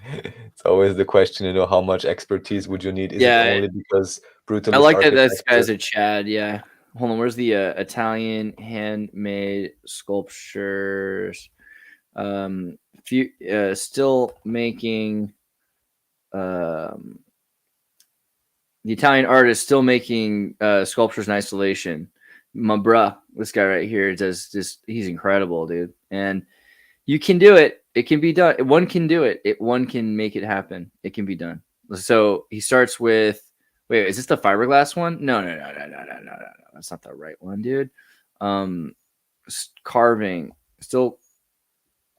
it's always the question, you know, how much expertise would you need? Is Yeah, it only because brutalist I like that this architecture- guy's a Chad. Yeah. Hold on. Where's the Italian handmade sculptures? Still making. The Italian artist still making sculptures in isolation. My bruh, this guy right here does just, he's incredible, dude. And you can do it. It can be done. One can do it. One can make it happen. It can be done. So he starts with, wait, is this the fiberglass one? No. That's not the right one, dude. Carving, still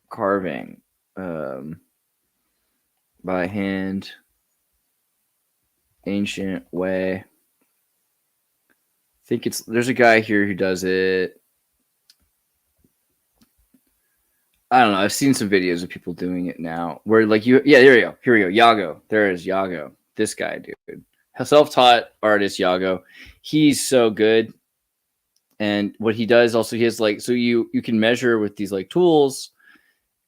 carving by hand. Ancient way. I think there's a guy here who does it. I don't know. I've seen some videos of people doing it now where like there you go. Here we go. Yago. There is Yago. This guy, dude. Self-taught artist Yago. He's so good. And what he does also, he has like, so you can measure with these like tools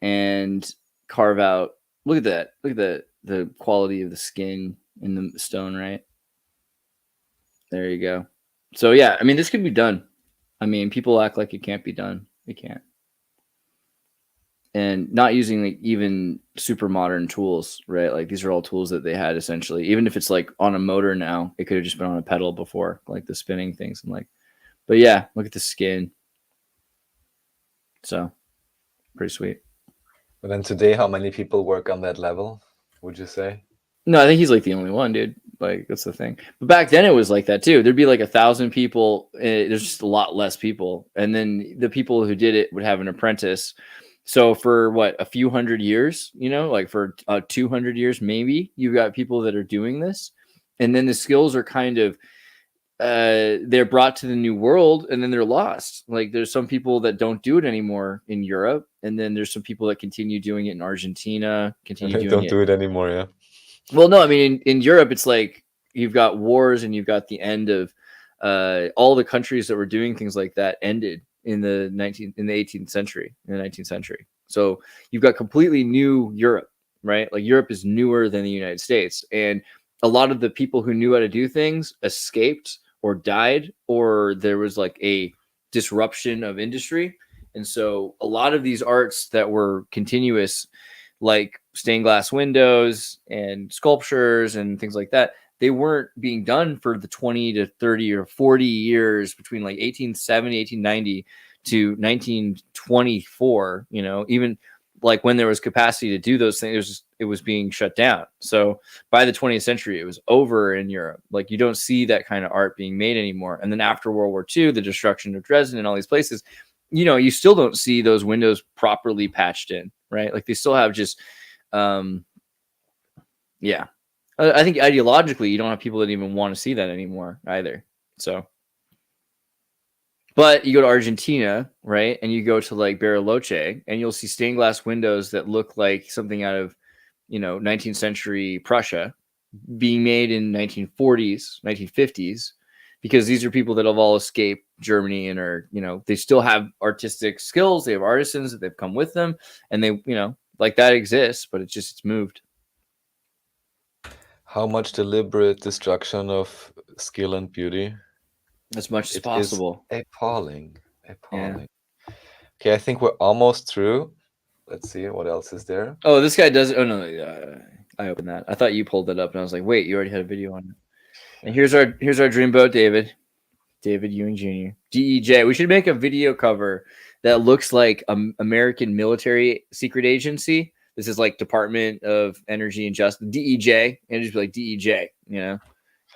and carve out. Look at that. Look at the quality of the skin in the stone, right? There you go. So yeah, I mean, this could be done. I mean, people act like it can't be done. It can't. And not using like even super modern tools, right? Like these are all tools that they had essentially. Even if it's like on a motor now, it could have just been on a pedal before, like the spinning things and like. But yeah, look at the skin. So pretty sweet. But then today, how many people work on that level, would you say? No, I think he's like the only one, dude. Like that's the thing. But back then it was like that too. There'd be like 1,000 people. There's just a lot less people, and then the people who did it would have an apprentice. So for what, a few hundred years, you know, like for 200 years, maybe you got people that are doing this, and then the skills are kind of they're brought to the new world, and then they're lost. Like there's some people that don't do it anymore in Europe, and then there's some people that continue doing it in Argentina. Don't do it anymore, yeah. Well, no, I mean, in Europe, it's like you've got wars and you've got the end of all the countries that were doing things like that ended in the 18th century, in the 19th century. So you've got completely new Europe, right? Like Europe is newer than the United States. And a lot of the people who knew how to do things escaped or died, or there was like a disruption of industry. And so a lot of these arts that were continuous, like stained glass windows and sculptures and things like that, they weren't being done for the 20 to 30 or 40 years between like 1870, 1890 to 1924, you know, even like when there was capacity to do those things, it was being shut down. So by the 20th century, it was over in Europe. Like you don't see that kind of art being made anymore. And then after World War II, the destruction of Dresden and all these places, you know, you still don't see those windows properly patched in, right? Like they still have just, yeah. I think ideologically, you don't have people that even want to see that anymore either. So, but you go to Argentina, right? And you go to like Bariloche, and you'll see stained glass windows that look like something out of, you know, 19th century Prussia being made in 1940s, 1950s, because these are people that have all escaped Germany and are, you know, they still have artistic skills. They have artisans that they've come with them, and they, you know, like that exists, but it's moved. How much deliberate destruction of skill and beauty? As much as possible. Appalling. Yeah. Okay, I think we're almost through. Let's see what else is there. Oh, this guy does. Oh no, I opened that. I thought you pulled it up, and I was like, wait, you already had a video on it. And here's our dreamboat, David Ewing Jr. DEJ. We should make a video cover that looks like American military secret agency. This is like Department of Energy and Justice, DEJ, and just be like DEJ, you know.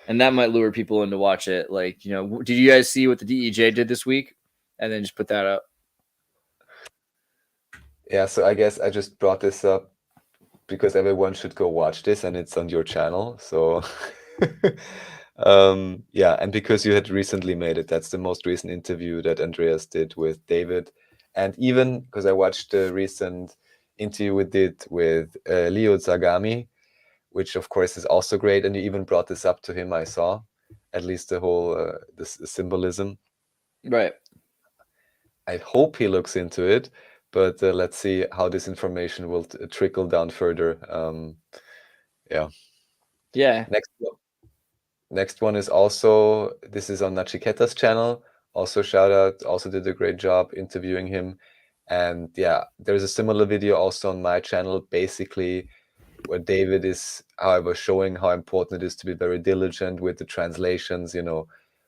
And that might lure people in to watch it. Like, did you guys see what the DEJ did this week? And then just put that up. Yeah, so I guess I just brought this up because everyone should go watch this, and it's on your channel. So yeah, and because you had recently made it, that's the most recent interview that Andreas did with David. And even because I watched the recent interview we did with Leo Zagami, which of course is also great. And you even brought this up to him, I saw, at least the whole the symbolism. Right. I hope he looks into it, but let's see how this information will trickle down further. Yeah. Yeah. Next one is also, this is on Nachiketa's channel. Also shout out, also did a great job interviewing him. And yeah, there's a similar video also on my channel, basically where David is, however, showing how important it is to be very diligent with the translations,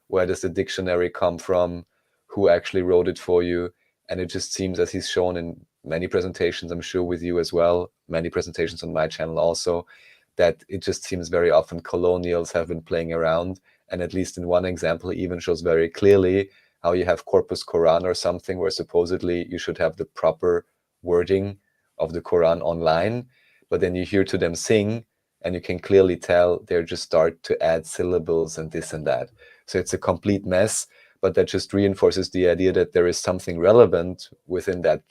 where does the dictionary come from, who actually wrote it for you. And it just seems, as he's shown in many presentations, I'm sure with you as well, many presentations on my channel also, that it just seems very often colonials have been playing around. And at least in one example, he even shows very clearly how you have Corpus Quran or something where supposedly you should have the proper wording of the Quran online. But then you hear to them sing, and you can clearly tell they're just start to add syllables and this and that. So it's a complete mess, but that just reinforces the idea that there is something relevant within that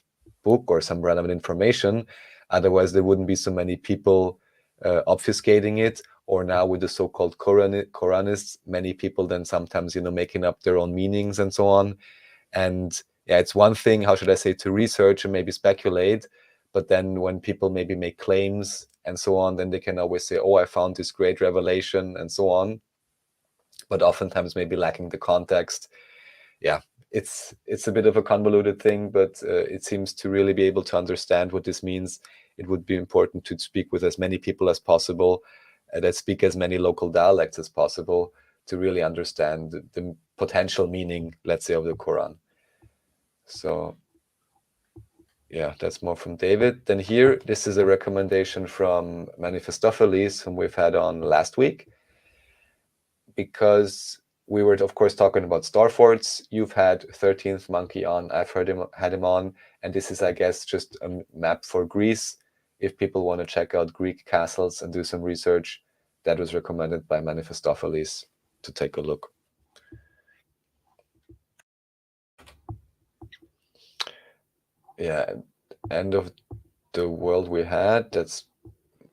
book or some relevant information. Otherwise, there wouldn't be so many people obfuscating it. Or now with the so-called Quranists, many people then sometimes, making up their own meanings and so on. And yeah, it's one thing, how should I say, to research and maybe speculate. But then when people maybe make claims and so on, then they can always say, oh, I found this great revelation and so on. But oftentimes maybe lacking the context. Yeah, it's a bit of a convoluted thing, but it seems to really be able to understand what this means. It would be important to speak with as many people as possible, that speak as many local dialects as possible to really understand the potential meaning, let's say, of the Quran. So yeah, that's more from David. Then here, this is a recommendation from Manifestopheles, whom we've had on last week, because we were, of course, talking about star forts. You've had 13th Monkey on. I've had him on. And this is, I guess, just a map for Greece. If people want to check out Greek castles and do some research, that was recommended by Manifestopheles to take a look. Yeah, End of the World we had, that's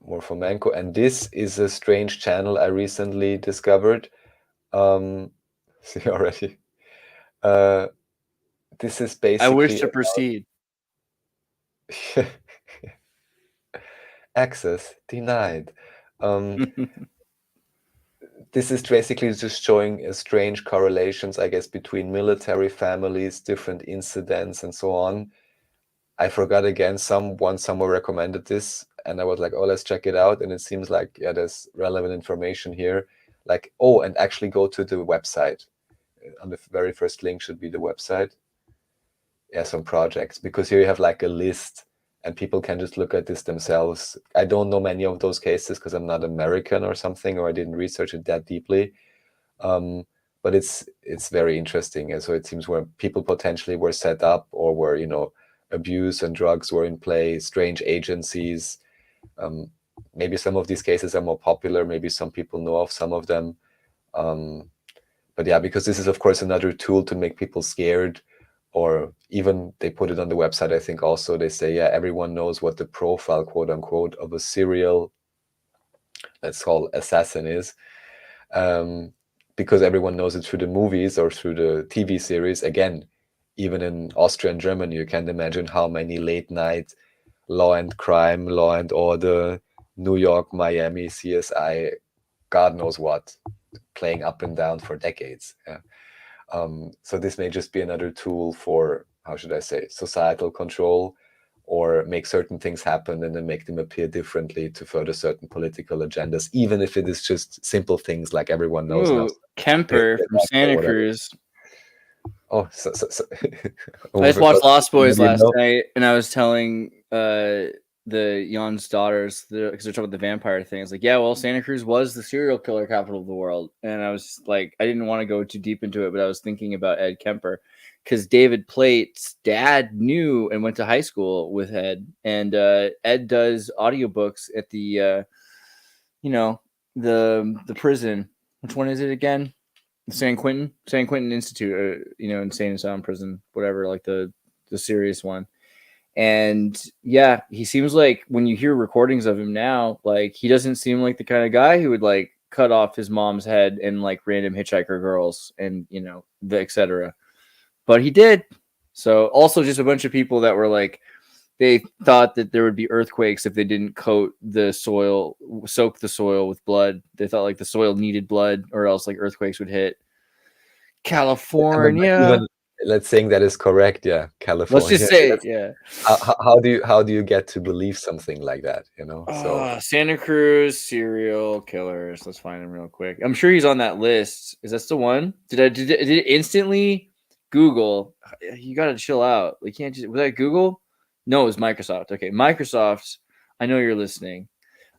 more for Manco. And this is a strange channel I recently discovered. See already. This is basically... I wish to proceed. Access denied. This is basically just showing strange correlations, I guess, between military families, different incidents, and so on. I forgot again, someone somewhere recommended this, and I was like, oh, let's check it out. And it seems like, yeah, there's relevant information here. Like, oh, and actually go to the website. On the very first link should be the website. Yeah, some projects, because here you have like a list and people can just look at this themselves. I don't know many of those cases because I'm not American or something, or I didn't research it that deeply. But it's very interesting. And so it seems where people potentially were set up, or were, abuse and drugs were in play, strange agencies. Maybe some of these cases are more popular. Maybe some people know of some of them. But yeah, because this is, of course, another tool to make people scared, or even they put it on the website, I think also they say, yeah, everyone knows what the profile, quote unquote, of a serial, let's call assassin is, because everyone knows it through the movies or through the TV series. Again, even in Austria and Germany, you can't imagine how many late night Law and Crime, Law and Order, New York, Miami, CSI, God knows what, playing up and down for decades. Yeah. So this may just be another tool for, how should I say, societal control, or make certain things happen and then make them appear differently to further certain political agendas, even if it is just simple things like everyone knows now. Kemper from Santa Cruz. Oh, I just watched Lost Boys last night, and I was telling Jan's daughters, because they're talking about the vampire thing. It's like, yeah, well, Santa Cruz was the serial killer capital of the world. And I was like, I didn't want to go too deep into it, but I was thinking about Ed Kemper, because David Plate's dad knew and went to high school with Ed. And Ed does audiobooks at the, the prison. Which one is it again? San Quentin Institute, insane asylum prison, whatever, like the serious one. And yeah, he seems like, when you hear recordings of him now, like, he doesn't seem like the kind of guy who would like cut off his mom's head and like random hitchhiker girls and the etc. But he did. So also just a bunch of people that were like, they thought that there would be earthquakes if they didn't soak the soil with blood. They thought like the soil needed blood, or else like earthquakes would hit. California. Let's say that is correct. Yeah, California. Let's just say, yeah. How do you get to believe something like that? So Santa Cruz serial killers. Let's find him real quick. I'm sure he's on that list. Is that still one? Did it instantly Google? You got to chill out. You can't just. Was that Google? No, it was Microsoft. Okay, Microsoft. I know you're listening.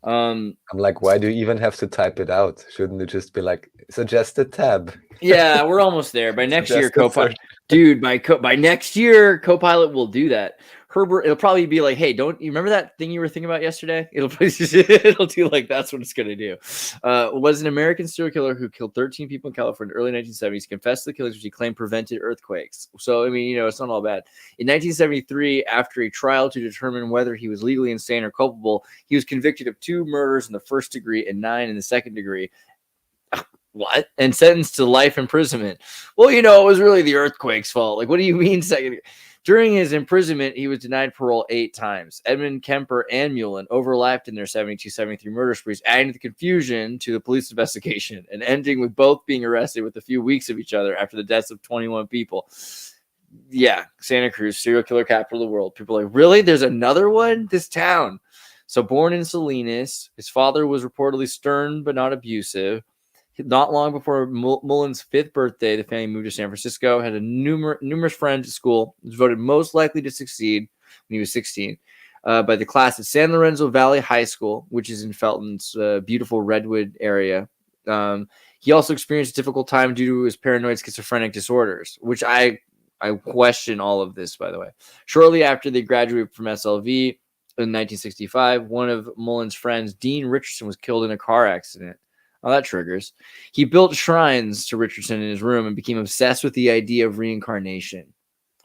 I'm like, why do you even have to type it out? Shouldn't it just be like suggested tab? Yeah, we're almost there. By next year, Copilot, dude. By next year, Copilot will do that. Herbert, it'll probably be like, hey, don't you remember that thing you were thinking about yesterday? It'll do like, that's what it's gonna do. Was an American serial killer who killed 13 people in California in the early 1970s. Confessed to the killings, which he claimed prevented earthquakes. So I mean, it's not all bad. In 1973, after a trial to determine whether he was legally insane or culpable, he was convicted of 2 murders in the first degree and 9 in the second degree. What? And sentenced to life imprisonment. Well, it was really the earthquake's fault. Like, what do you mean second? During his imprisonment, he was denied parole 8 times. Edmund Kemper and Mullen overlapped in their 72-73 murder sprees, adding the confusion to the police investigation and ending with both being arrested with a few weeks of each other after the deaths of 21 people. Yeah, Santa Cruz, serial killer capital of the world. People are like, really? There's another one? This town. So born in Salinas, his father was reportedly stern but not abusive. Not long before Mullen's 5th birthday, the family moved to San Francisco, had a numerous friends at school, was voted most likely to succeed when he was 16 by the class at San Lorenzo Valley High School, which is in Felton's beautiful Redwood area. He also experienced a difficult time due to his paranoid schizophrenic disorders, which I question all of this, by the way. Shortly after they graduated from SLV in 1965, one of Mullen's friends, Dean Richardson, was killed in a car accident. Oh, that triggers. He built shrines to Richardson in his room and became obsessed with the idea of reincarnation.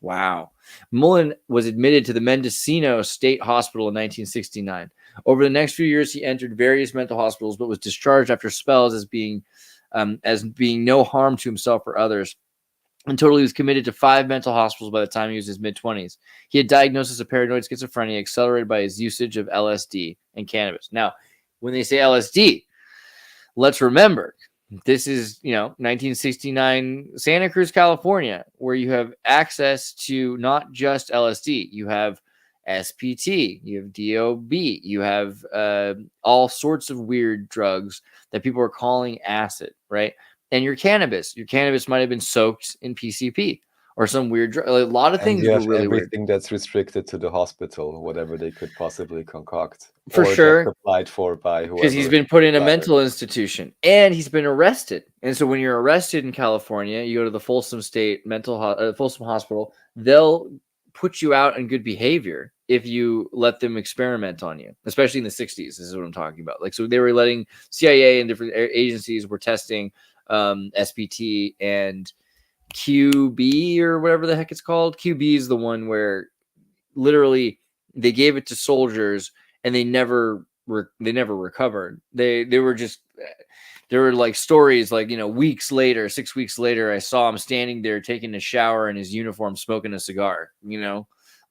Wow. Mullen was admitted to the Mendocino State Hospital in 1969. Over the next few years, he entered various mental hospitals, but was discharged after spells as being no harm to himself or others. In total, he was committed to 5 mental hospitals by the time he was in his mid-20s. He had diagnosis of paranoid schizophrenia accelerated by his usage of LSD and cannabis. Now, when they say LSD, let's remember, this is, 1969 Santa Cruz, California, where you have access to not just LSD. You have SPT, you have DOB, you have all sorts of weird drugs that people are calling acid, right? And your cannabis might have been soaked in PCP or some weird drug. A lot of things were really weird. Everything that's restricted to the hospital, whatever they could possibly concoct. For sure. Applied for by whoever. Because he's been put in a mental institution and he's been arrested. And so when you're arrested in California, you go to the Folsom State Folsom Hospital. They'll put you out in good behavior if you let them experiment on you, especially in the 60s. This is what I'm talking about. Like, so they were letting CIA and different agencies were testing SPT and QB or whatever the heck it's called. QB is the one where literally they gave it to soldiers and they never recovered. They were just, there were like stories like, 6 weeks later, I saw him standing there taking a shower in his uniform, smoking a cigar,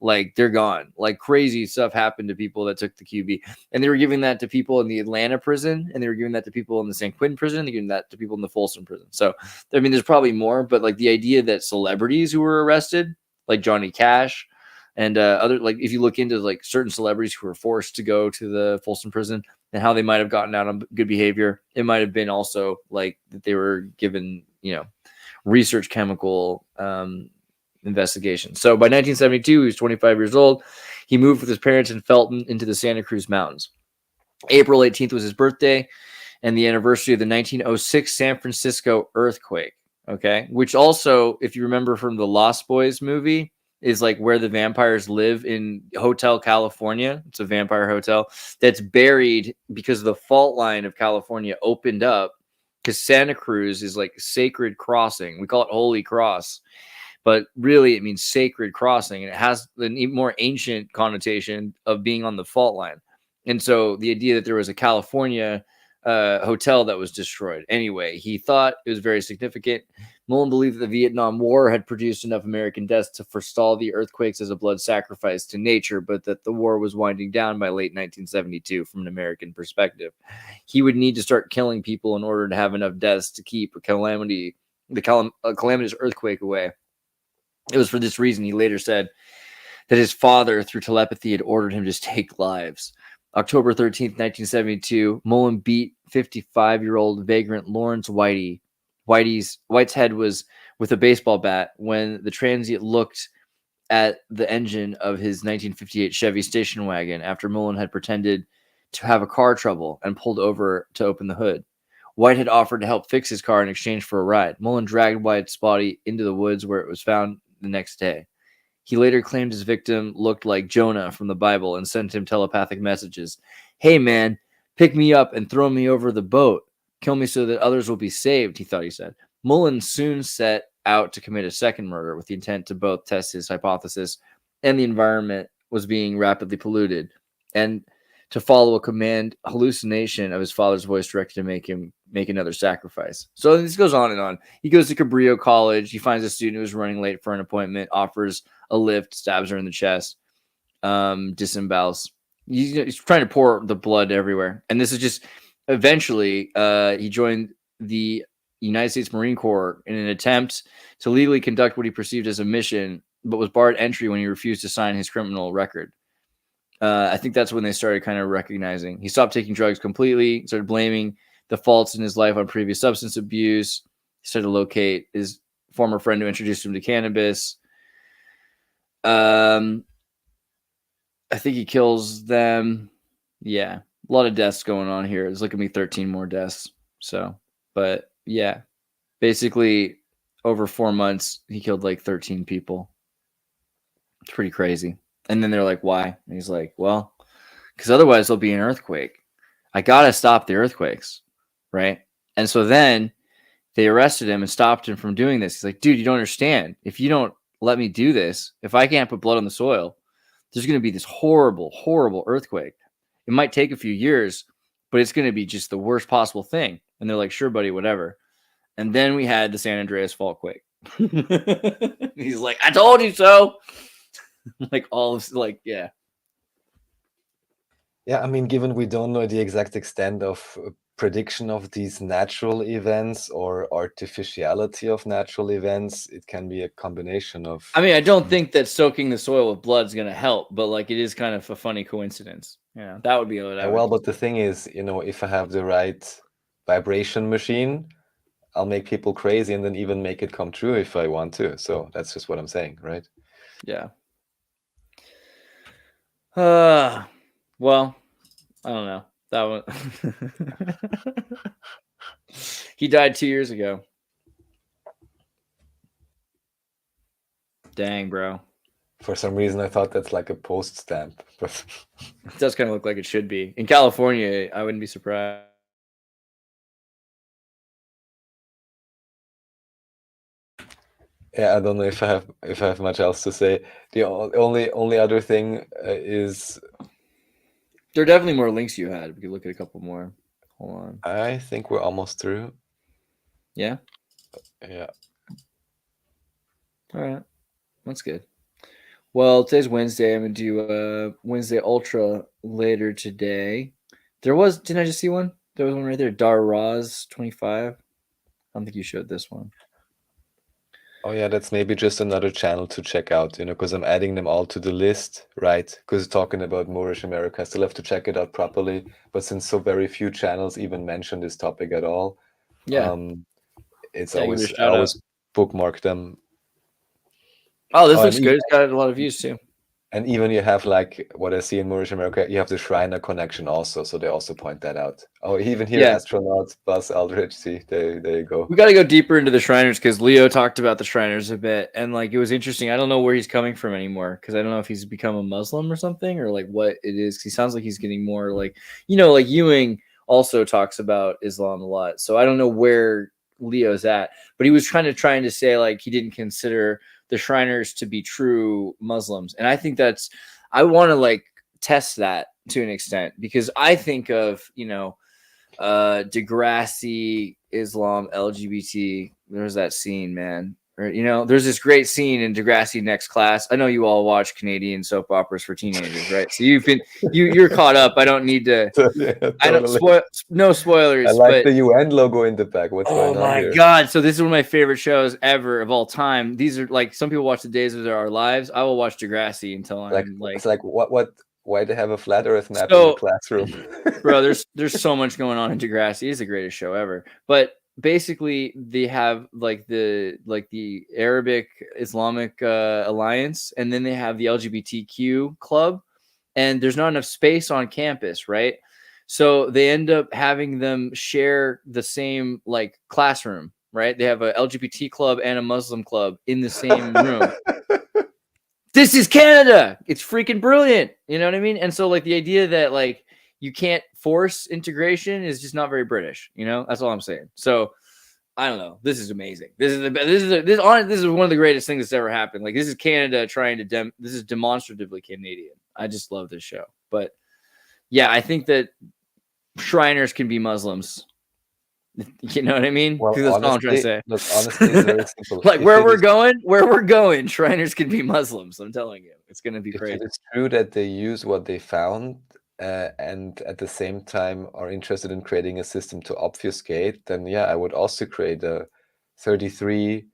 like they're gone. Like crazy stuff happened to people that took the QB, and they were giving that to people in the Atlanta prison, and they were giving that to people in the San Quentin prison, they're giving that to people in the Folsom prison. So, I mean, there's probably more, but like the idea that celebrities who were arrested, like Johnny Cash and other, like if you look into like certain celebrities who were forced to go to the Folsom prison and how they might have gotten out on good behavior, it might have been also like that they were given, research chemical investigation. So by 1972, he was 25 years old. He moved with his parents in Felton into the Santa Cruz Mountains. April 18th was his birthday and the anniversary of the 1906 San Francisco earthquake. Okay. Which also, if you remember from the Lost Boys movie, is like where the vampires live in Hotel California. It's a vampire hotel that's buried because the fault line of California opened up because Santa Cruz is like sacred crossing. We call it Holy Cross, but really it means sacred crossing. And it has an even more ancient connotation of being on the fault line. And so the idea that there was a California hotel that was destroyed. Anyway, he thought it was very significant. Mullen believed that the Vietnam War had produced enough American deaths to forestall the earthquakes as a blood sacrifice to nature, but that the war was winding down by late 1972 from an American perspective. He would need to start killing people in order to have enough deaths to keep a calamitous earthquake away. It was for this reason, he later said, that his father, through telepathy, had ordered him to take lives. October 13th, 1972, Mullen beat 55-year-old vagrant Lawrence Whitey. White's head was with a baseball bat when the transient looked at the engine of his 1958 Chevy station wagon after Mullen had pretended to have a car trouble and pulled over to open the hood. White had offered to help fix his car in exchange for a ride. Mullen dragged White's body into the woods where it was found the next day. He later claimed his victim looked like Jonah from the Bible and sent him telepathic messages. Hey, man, pick me up and throw me over the boat. Kill me so that others will be saved, he thought he said. Mullen soon set out to commit a second murder with the intent to both test his hypothesis and the environment was being rapidly polluted, and to follow a command hallucination of his father's voice directed to make him make another sacrifice. So this goes on and on. He goes to Cabrillo College. He finds a student who's running late for an appointment, offers a lift, stabs her in the chest, disembowels. He's trying to pour the blood everywhere. And this is just eventually he joined the United States Marine Corps in an attempt to legally conduct what he perceived as a mission, but was barred entry when he refused to sign his criminal record. I think that's when they started kind of recognizing. He stopped taking drugs completely, started blaming the faults in his life on previous substance abuse. He started to locate his former friend who introduced him to cannabis. I think he kills them. Yeah, a lot of deaths going on here. There's looking at me 13 more deaths. So, but yeah, basically over 4 months, he killed like 13 people. It's pretty crazy. And then they're like, why? And he's like, well, because otherwise there'll be an earthquake. I got to stop the earthquakes. Right. And so then they arrested him and stopped him from doing this. He's like, dude, you don't understand. If you don't let me do this, if I can't put blood on the soil, there's going to be this horrible, horrible earthquake. It might take a few years, but it's going to be just the worst possible thing. And they're like, sure, buddy, whatever. And then we had the San Andreas fault quake. He's like, I told you so. Like all of like, yeah. Yeah, I mean, given we don't know the exact extent of prediction of these natural events or artificiality of natural events, it can be a combination of. I mean, I don't think that soaking the soil with blood is going to help, but like it is kind of a funny coincidence. Yeah, that would be what I would. Well, but the thing is, you know, if I have the right vibration machine, I'll make people crazy and then even make it come true if I want to. So that's just what I'm saying, right? Yeah. Well, I don't know. That one. He died 2 years ago. Dang, bro. For some reason, I thought that's like a post stamp. But it does kind of look like it should be. In California, I wouldn't be surprised. Yeah, I don't know if I have much else to say. The only other thing is there are definitely more links you had. We could look at a couple more. Hold on. I think we're almost through. Yeah. Yeah. All right. That's good. Well, today's Wednesday. I'm gonna do Wednesday Ultra later today. Didn't I just see one? There was one right there. Dar Raz 25. I don't think you showed this one. Oh yeah, that's maybe just another channel to check out, you know, because I'm adding them all to the list, right? Because talking about Moorish America, I still have to check it out properly. But since so very few channels even mention this topic at all, yeah, I always bookmark them. Oh, this looks good. It's got a lot of views too. And even you have like what I see in Moorish America, you have the Shriner connection also. So they also point that out. Oh, even here, astronaut Buzz Aldrich. See, there you go. We got to go deeper into the Shriners because Leo talked about the Shriners a bit, and like it was interesting. I don't know where he's coming from anymore because I don't know if he's become a Muslim or something or like what it is. He sounds like he's getting more like, you know, like Ewing also talks about Islam a lot. So I don't know where Leo's at, but he was trying to say like he didn't consider the Shriners to be true Muslims. And I think I want to like test that to an extent because I think of, you know, Degrassi, Islam, LGBT. There's that scene, man. Or, you know, there's this great scene in Degrassi Next Class. I know you all watch Canadian soap operas for teenagers, right? So you're caught up. I don't need to. Yeah, totally. I don't spoil. No spoilers. I like the UN logo in the back. What's going on here? Oh my god! So this is one of my favorite shows ever of all time. These are like some people watch The Days of Our Lives. I will watch Degrassi until I'm like. It's like what? Why they have a flat Earth map in the classroom? Bro, there's so much going on in Degrassi. It's the greatest show ever. But basically, they have like the Arabic Islamic Alliance, and then they have the LGBTQ club, and there's not enough space on campus, right? So they end up having them share the same like classroom, right? They have a LGBT club and a Muslim club in the same room. This is Canada. It's freaking brilliant. You know what I mean? And so like the idea that like you can't force integration is just not very British, you know? That's all I'm saying. So I don't know. This is amazing. This is one of the greatest things that's ever happened. Like this is Canada trying to this is demonstratively Canadian. I just love this show. But yeah, I think that Shriners can be Muslims. You know what I mean? Well, that's all I'm trying to say. Look, honestly, it's very simple. Like where we're going, Shriners can be Muslims. I'm telling you, it's going to be crazy. It's true that they use what they found and at the same time are interested in creating a system to obfuscate, then yeah, I would also create a 33,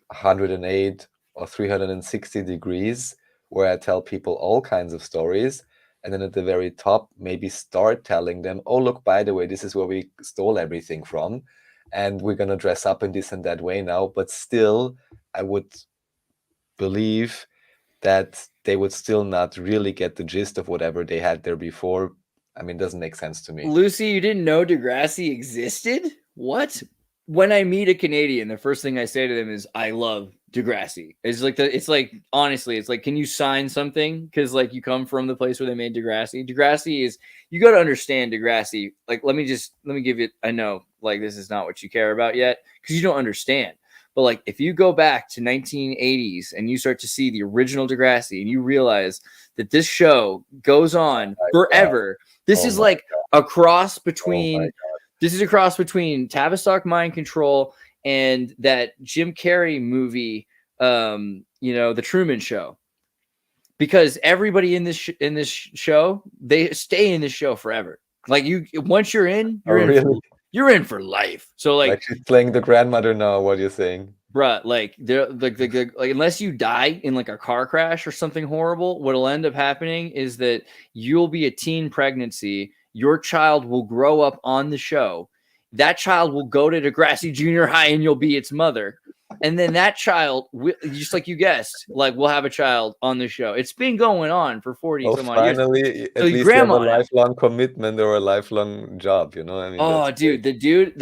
108, or 360 degrees where I tell people all kinds of stories. And then at the very top, maybe start telling them, oh, look, by the way, this is where we stole everything from. And we're going to dress up in this and that way now. But still, I would believe that they would still not really get the gist of whatever they had there before. I mean, it doesn't make sense to me. Lucy, you didn't know Degrassi existed? What? When I meet a Canadian, the first thing I say to them is, I love Degrassi. It's like, honestly, it's like, can you sign something? Because like you come from the place where they made Degrassi. Degrassi is, you got to understand Degrassi. Like, let me give it, I know, like, this is not what you care about yet because you don't understand. But like, if you go back to 1980s and you start to see the original Degrassi and you realize that this show goes on forever, this is like a cross between, this is a cross between Tavistock Mind Control and that Jim Carrey movie, you know, The Truman Show. Because everybody in this show, they stay in this show forever. Like once you're in, you're in for life. So like she's playing the grandmother now. What are you saying, bruh? Like they're like unless you die in like a car crash or something horrible, what'll end up happening is that you'll be a teen pregnancy. Your child will grow up on the show. That child will go to Degrassi Junior High and you'll be its mother. And then that child, just like you guessed, like we'll have a child on the show. It's been going on for 40 some odd years. Finally, at least you have a lifelong commitment or a lifelong job, you know? I mean, oh, dude, the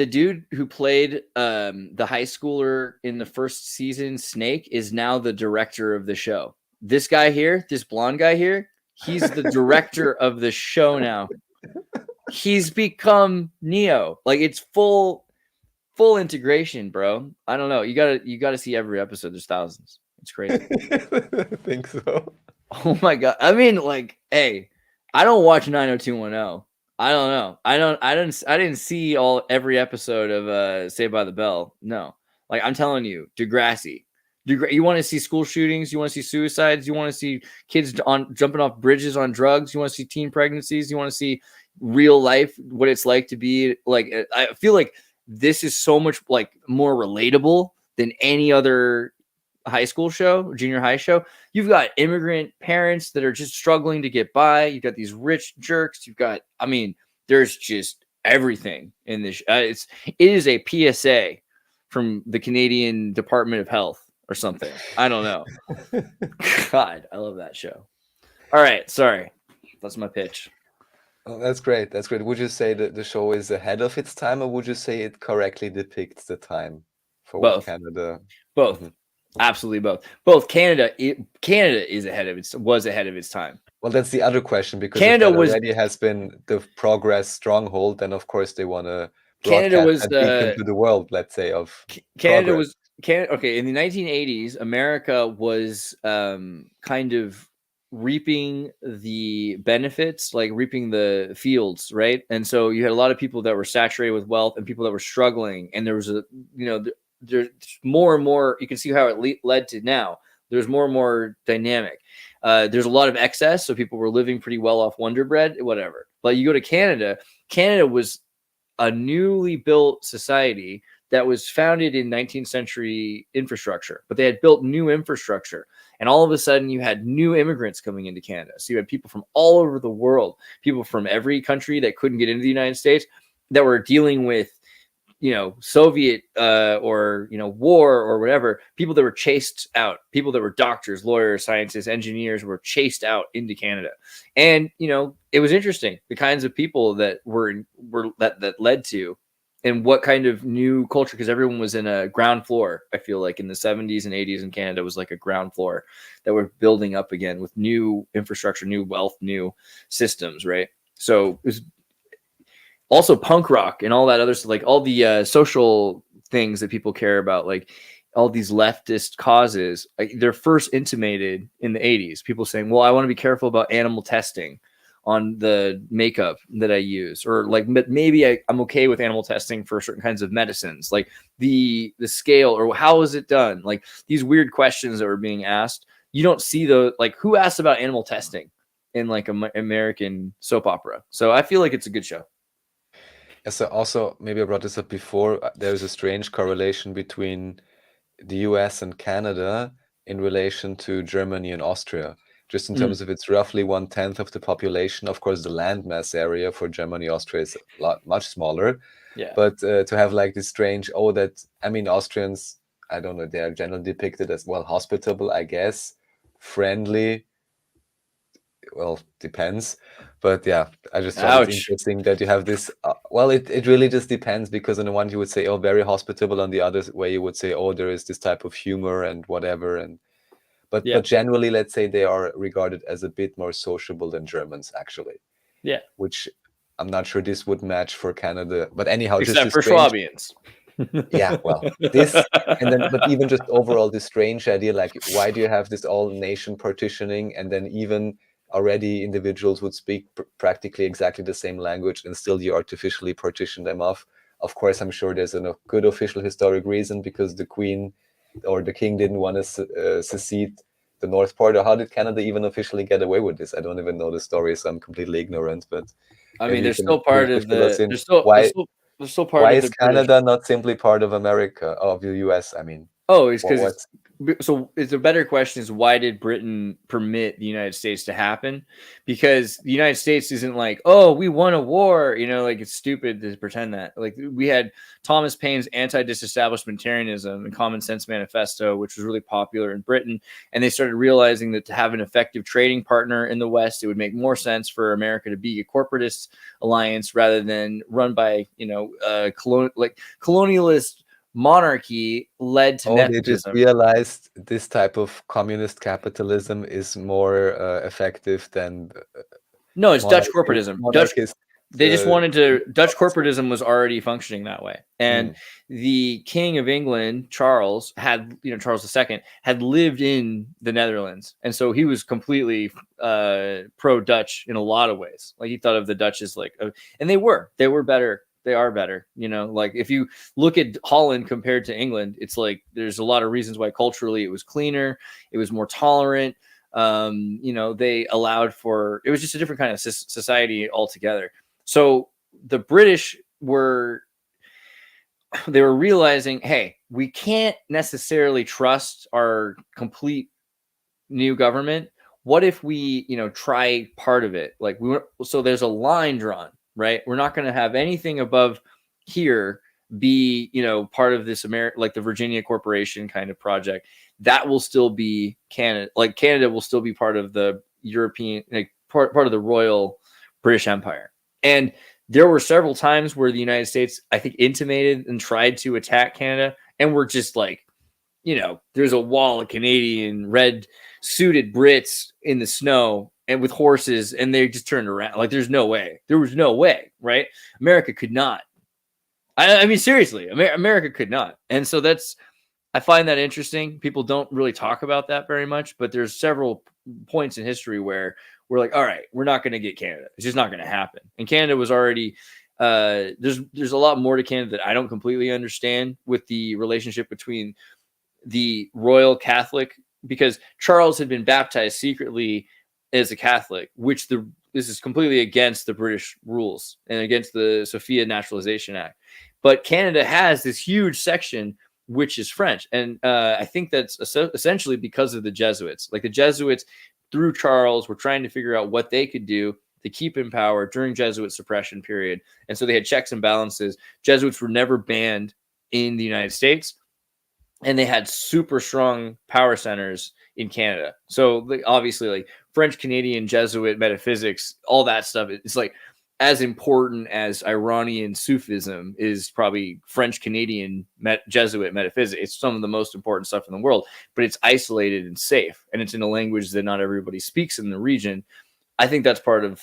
dude who played the high schooler in the first season, Snake, is now the director of the show. This guy here, this blonde guy here, he's the director of the show now. He's become Neo. Like it's full integration, bro. I don't know. You gotta see every episode. There's thousands. It's crazy. I think so. Oh my god. I mean, like, hey, I don't watch 90210. I don't know. I didn't see every episode of Saved by the Bell. No. Like I'm telling you, Degrassi. You want to see school shootings? You want to see suicides? You want to see kids jumping off bridges on drugs? You want to see teen pregnancies? You want to see real life, what it's like to be like? I feel like this is so much like more relatable than any other high school show, junior high show. You've got immigrant parents that are just struggling to get by. You've got these rich jerks. I mean, there's just everything in this. It is a PSA from the Canadian Department of Health or something. I don't know. God, I love that show. All right, sorry. That's my pitch. Oh, that's great. That's great. Would you say that the show is ahead of its time, or would you say it correctly depicts the time for what Both. Canada? Both. Mhm. Absolutely both. Both. Canada is was ahead of its time. Well, that's the other question, because Canada if that was already has been the progress stronghold, then of course they want to Canada broadcast was that beacon to the world, let's say, of Canada progress. was Canada. Okay, in the 1980s, America was kind of reaping the benefits, like reaping the fields, right? And so you had a lot of people that were saturated with wealth and people that were struggling, and there was a there's more and more. You can see how it led to now. There's more and more dynamic. There's a lot of excess, so people were living pretty well off Wonder Bread, whatever. But you go to Canada. Canada was a newly built society that was founded in 19th century infrastructure, but they had built new infrastructure. And all of a sudden you had new immigrants coming into Canada. So you had people from all over the world, people from every country that couldn't get into the United States that were dealing with, Soviet or, war or whatever, people that were chased out, people that were doctors, lawyers, scientists, engineers were chased out into Canada. And, it was interesting, the kinds of people that that led to, and what kind of new culture, because everyone was in a ground floor. I feel like in the 70s and 80s in Canada was like a ground floor that we're building up again with new infrastructure, new wealth, new systems, right? So it was also punk rock and all that other stuff, like all the social things that people care about, like all these leftist causes. Like they're first intimated in the 80s. People saying, well, I want to be careful about animal testing on the makeup that I use, or like maybe I'm okay with animal testing for certain kinds of medicines, like the scale, or how is it done? Like these weird questions that were being asked. You don't see those, like who asked about animal testing in like American soap opera. So I feel like it's a good show. Yeah, so also, maybe I brought this up before, there's a strange correlation between the US and Canada in relation to Germany and Austria, just in terms of it's roughly 1/10 of the population. Of course, the landmass area for Germany, Austria is much smaller. Yeah. But to have like this strange, Austrians, I don't know, they are generally depicted as, well, hospitable, I guess, friendly. Well, depends. But yeah, I just thought it's interesting that you have this. It really just depends, because on the one you would say, oh, very hospitable. On the other way, you would say, oh, there is this type of humor and whatever. But generally, let's say they are regarded as a bit more sociable than Germans, actually. Yeah. Which I'm not sure this would match for Canada. But anyhow, except for Schwabians. Yeah, well, this, and then, but even just overall, this strange idea, like, why do you have this all nation partitioning, and then even already individuals would speak practically exactly the same language, and still you artificially partition them off? Of course, I'm sure there's a good official historic reason, because the Queen or the King didn't want to secede the North part. Or how did Canada even officially get away with this? I don't even know the story, so I'm completely ignorant. But I mean, they're still part of the. They're still part why of is Canada not simply part of America, of the US? I mean, it's because it's a better question is, why did Britain permit the United States to happen? Because the United States isn't like, oh, we won a war, like it's stupid to pretend that. Like we had Thomas Paine's anti-disestablishmentarianism and Common Sense Manifesto, which was really popular in Britain. And they started realizing that to have an effective trading partner in the West, it would make more sense for America to be a corporatist alliance rather than run by, colonialist monarchy led to nepotism. They just realized this type of communist capitalism is more effective than no, it's Dutch corporatism. Dutch corporatism was already functioning that way. And the King of England, Charles II, had lived in the Netherlands. And so he was completely pro-Dutch in a lot of ways. Like he thought of the Dutch as like, and they were better. They are better, like if you look at Holland compared to England, it's like there's a lot of reasons why culturally it was cleaner, it was more tolerant. They allowed for, it was just a different kind of society altogether. So the British were realizing, hey, we can't necessarily trust our complete new government. What if we, try part of it? Like so there's a line drawn. Right, we're not going to have anything above here be, part of this like the Virginia Corporation kind of project. That will still be Canada. Like Canada will still be part of the European, like part of the Royal British Empire. And there were several times where the United States, I think, intimated and tried to attack Canada, and we're just like, there's a wall of Canadian red suited Brits in the snow and with horses, and they just turned around. Like, there was no way, right? America could not. I mean, seriously, America could not. And so I find that interesting. People don't really talk about that very much, but there's several points in history where we're like, all right, we're not going to get Canada. It's just not going to happen. And Canada was already, there's a lot more to Canada that I don't completely understand with the relationship between the Royal Catholic, because Charles had been baptized secretly as a Catholic, which this is completely against the British rules and against the Sophia Naturalization Act. But Canada has this huge section which is French. And I think that's essentially because of the Jesuits. Like, the Jesuits, through Charles, were trying to figure out what they could do to keep in power during Jesuit suppression period. And so they had checks and balances. Jesuits were never banned in the United States, and they had super strong power centers in Canada. So obviously, like, French Canadian Jesuit metaphysics, all that stuff, it's like as important as Iranian Sufism is probably French Canadian Jesuit metaphysics. It's some of the most important stuff in the world, but it's isolated and safe, and it's in a language that not everybody speaks in the region. I think that's part of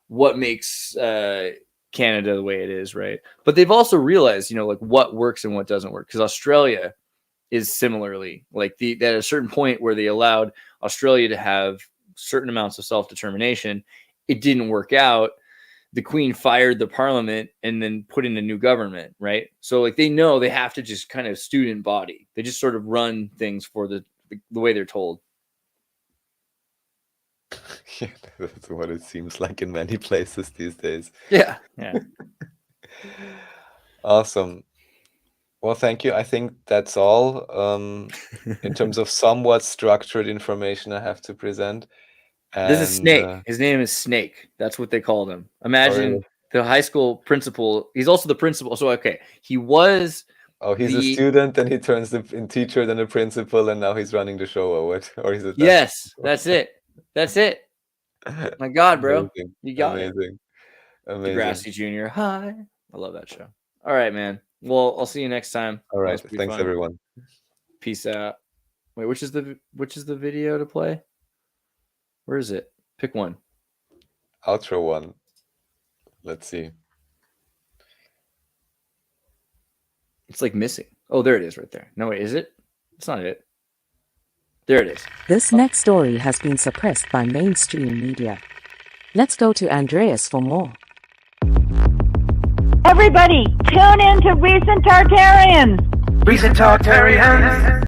what makes Canada the way it is, right? But they've also realized, like, what works and what doesn't work, because Australia is similarly like at a certain point where they allowed Australia to have certain amounts of self-determination. It didn't work out. The Queen fired the Parliament and then put in a new government, right? So, like, they know they have to just kind of student body. They just sort of run things for the way they're told. Yeah, that's what it seems like in many places these days. Yeah. Awesome. Well, thank you. I think that's all in terms of somewhat structured information I have to present. This is Snake. His name is Snake. That's what they called him. Imagine the high school principal. He's also the principal. So, okay, he was. Oh, he's a student, and he turns in teacher, then a principal, and now he's running the show, or what? Or is it? Yes, that's it. That's it. My God, bro, Amazing. You got Amazing. Degrassi Jr. Hi, I love that show. All right, man. Well, I'll see you next time. All right, thanks everyone. Peace out. Wait, which is the video to play? Where is it? Pick one. Outro one. Let's see. It's like missing. Oh, there it is right there. No, wait, is it? It's not it. There it is. This next story has been suppressed by mainstream media. Let's go to Andreas for more. Everybody, tune in to Recent Tartarians. Recent Tartarians.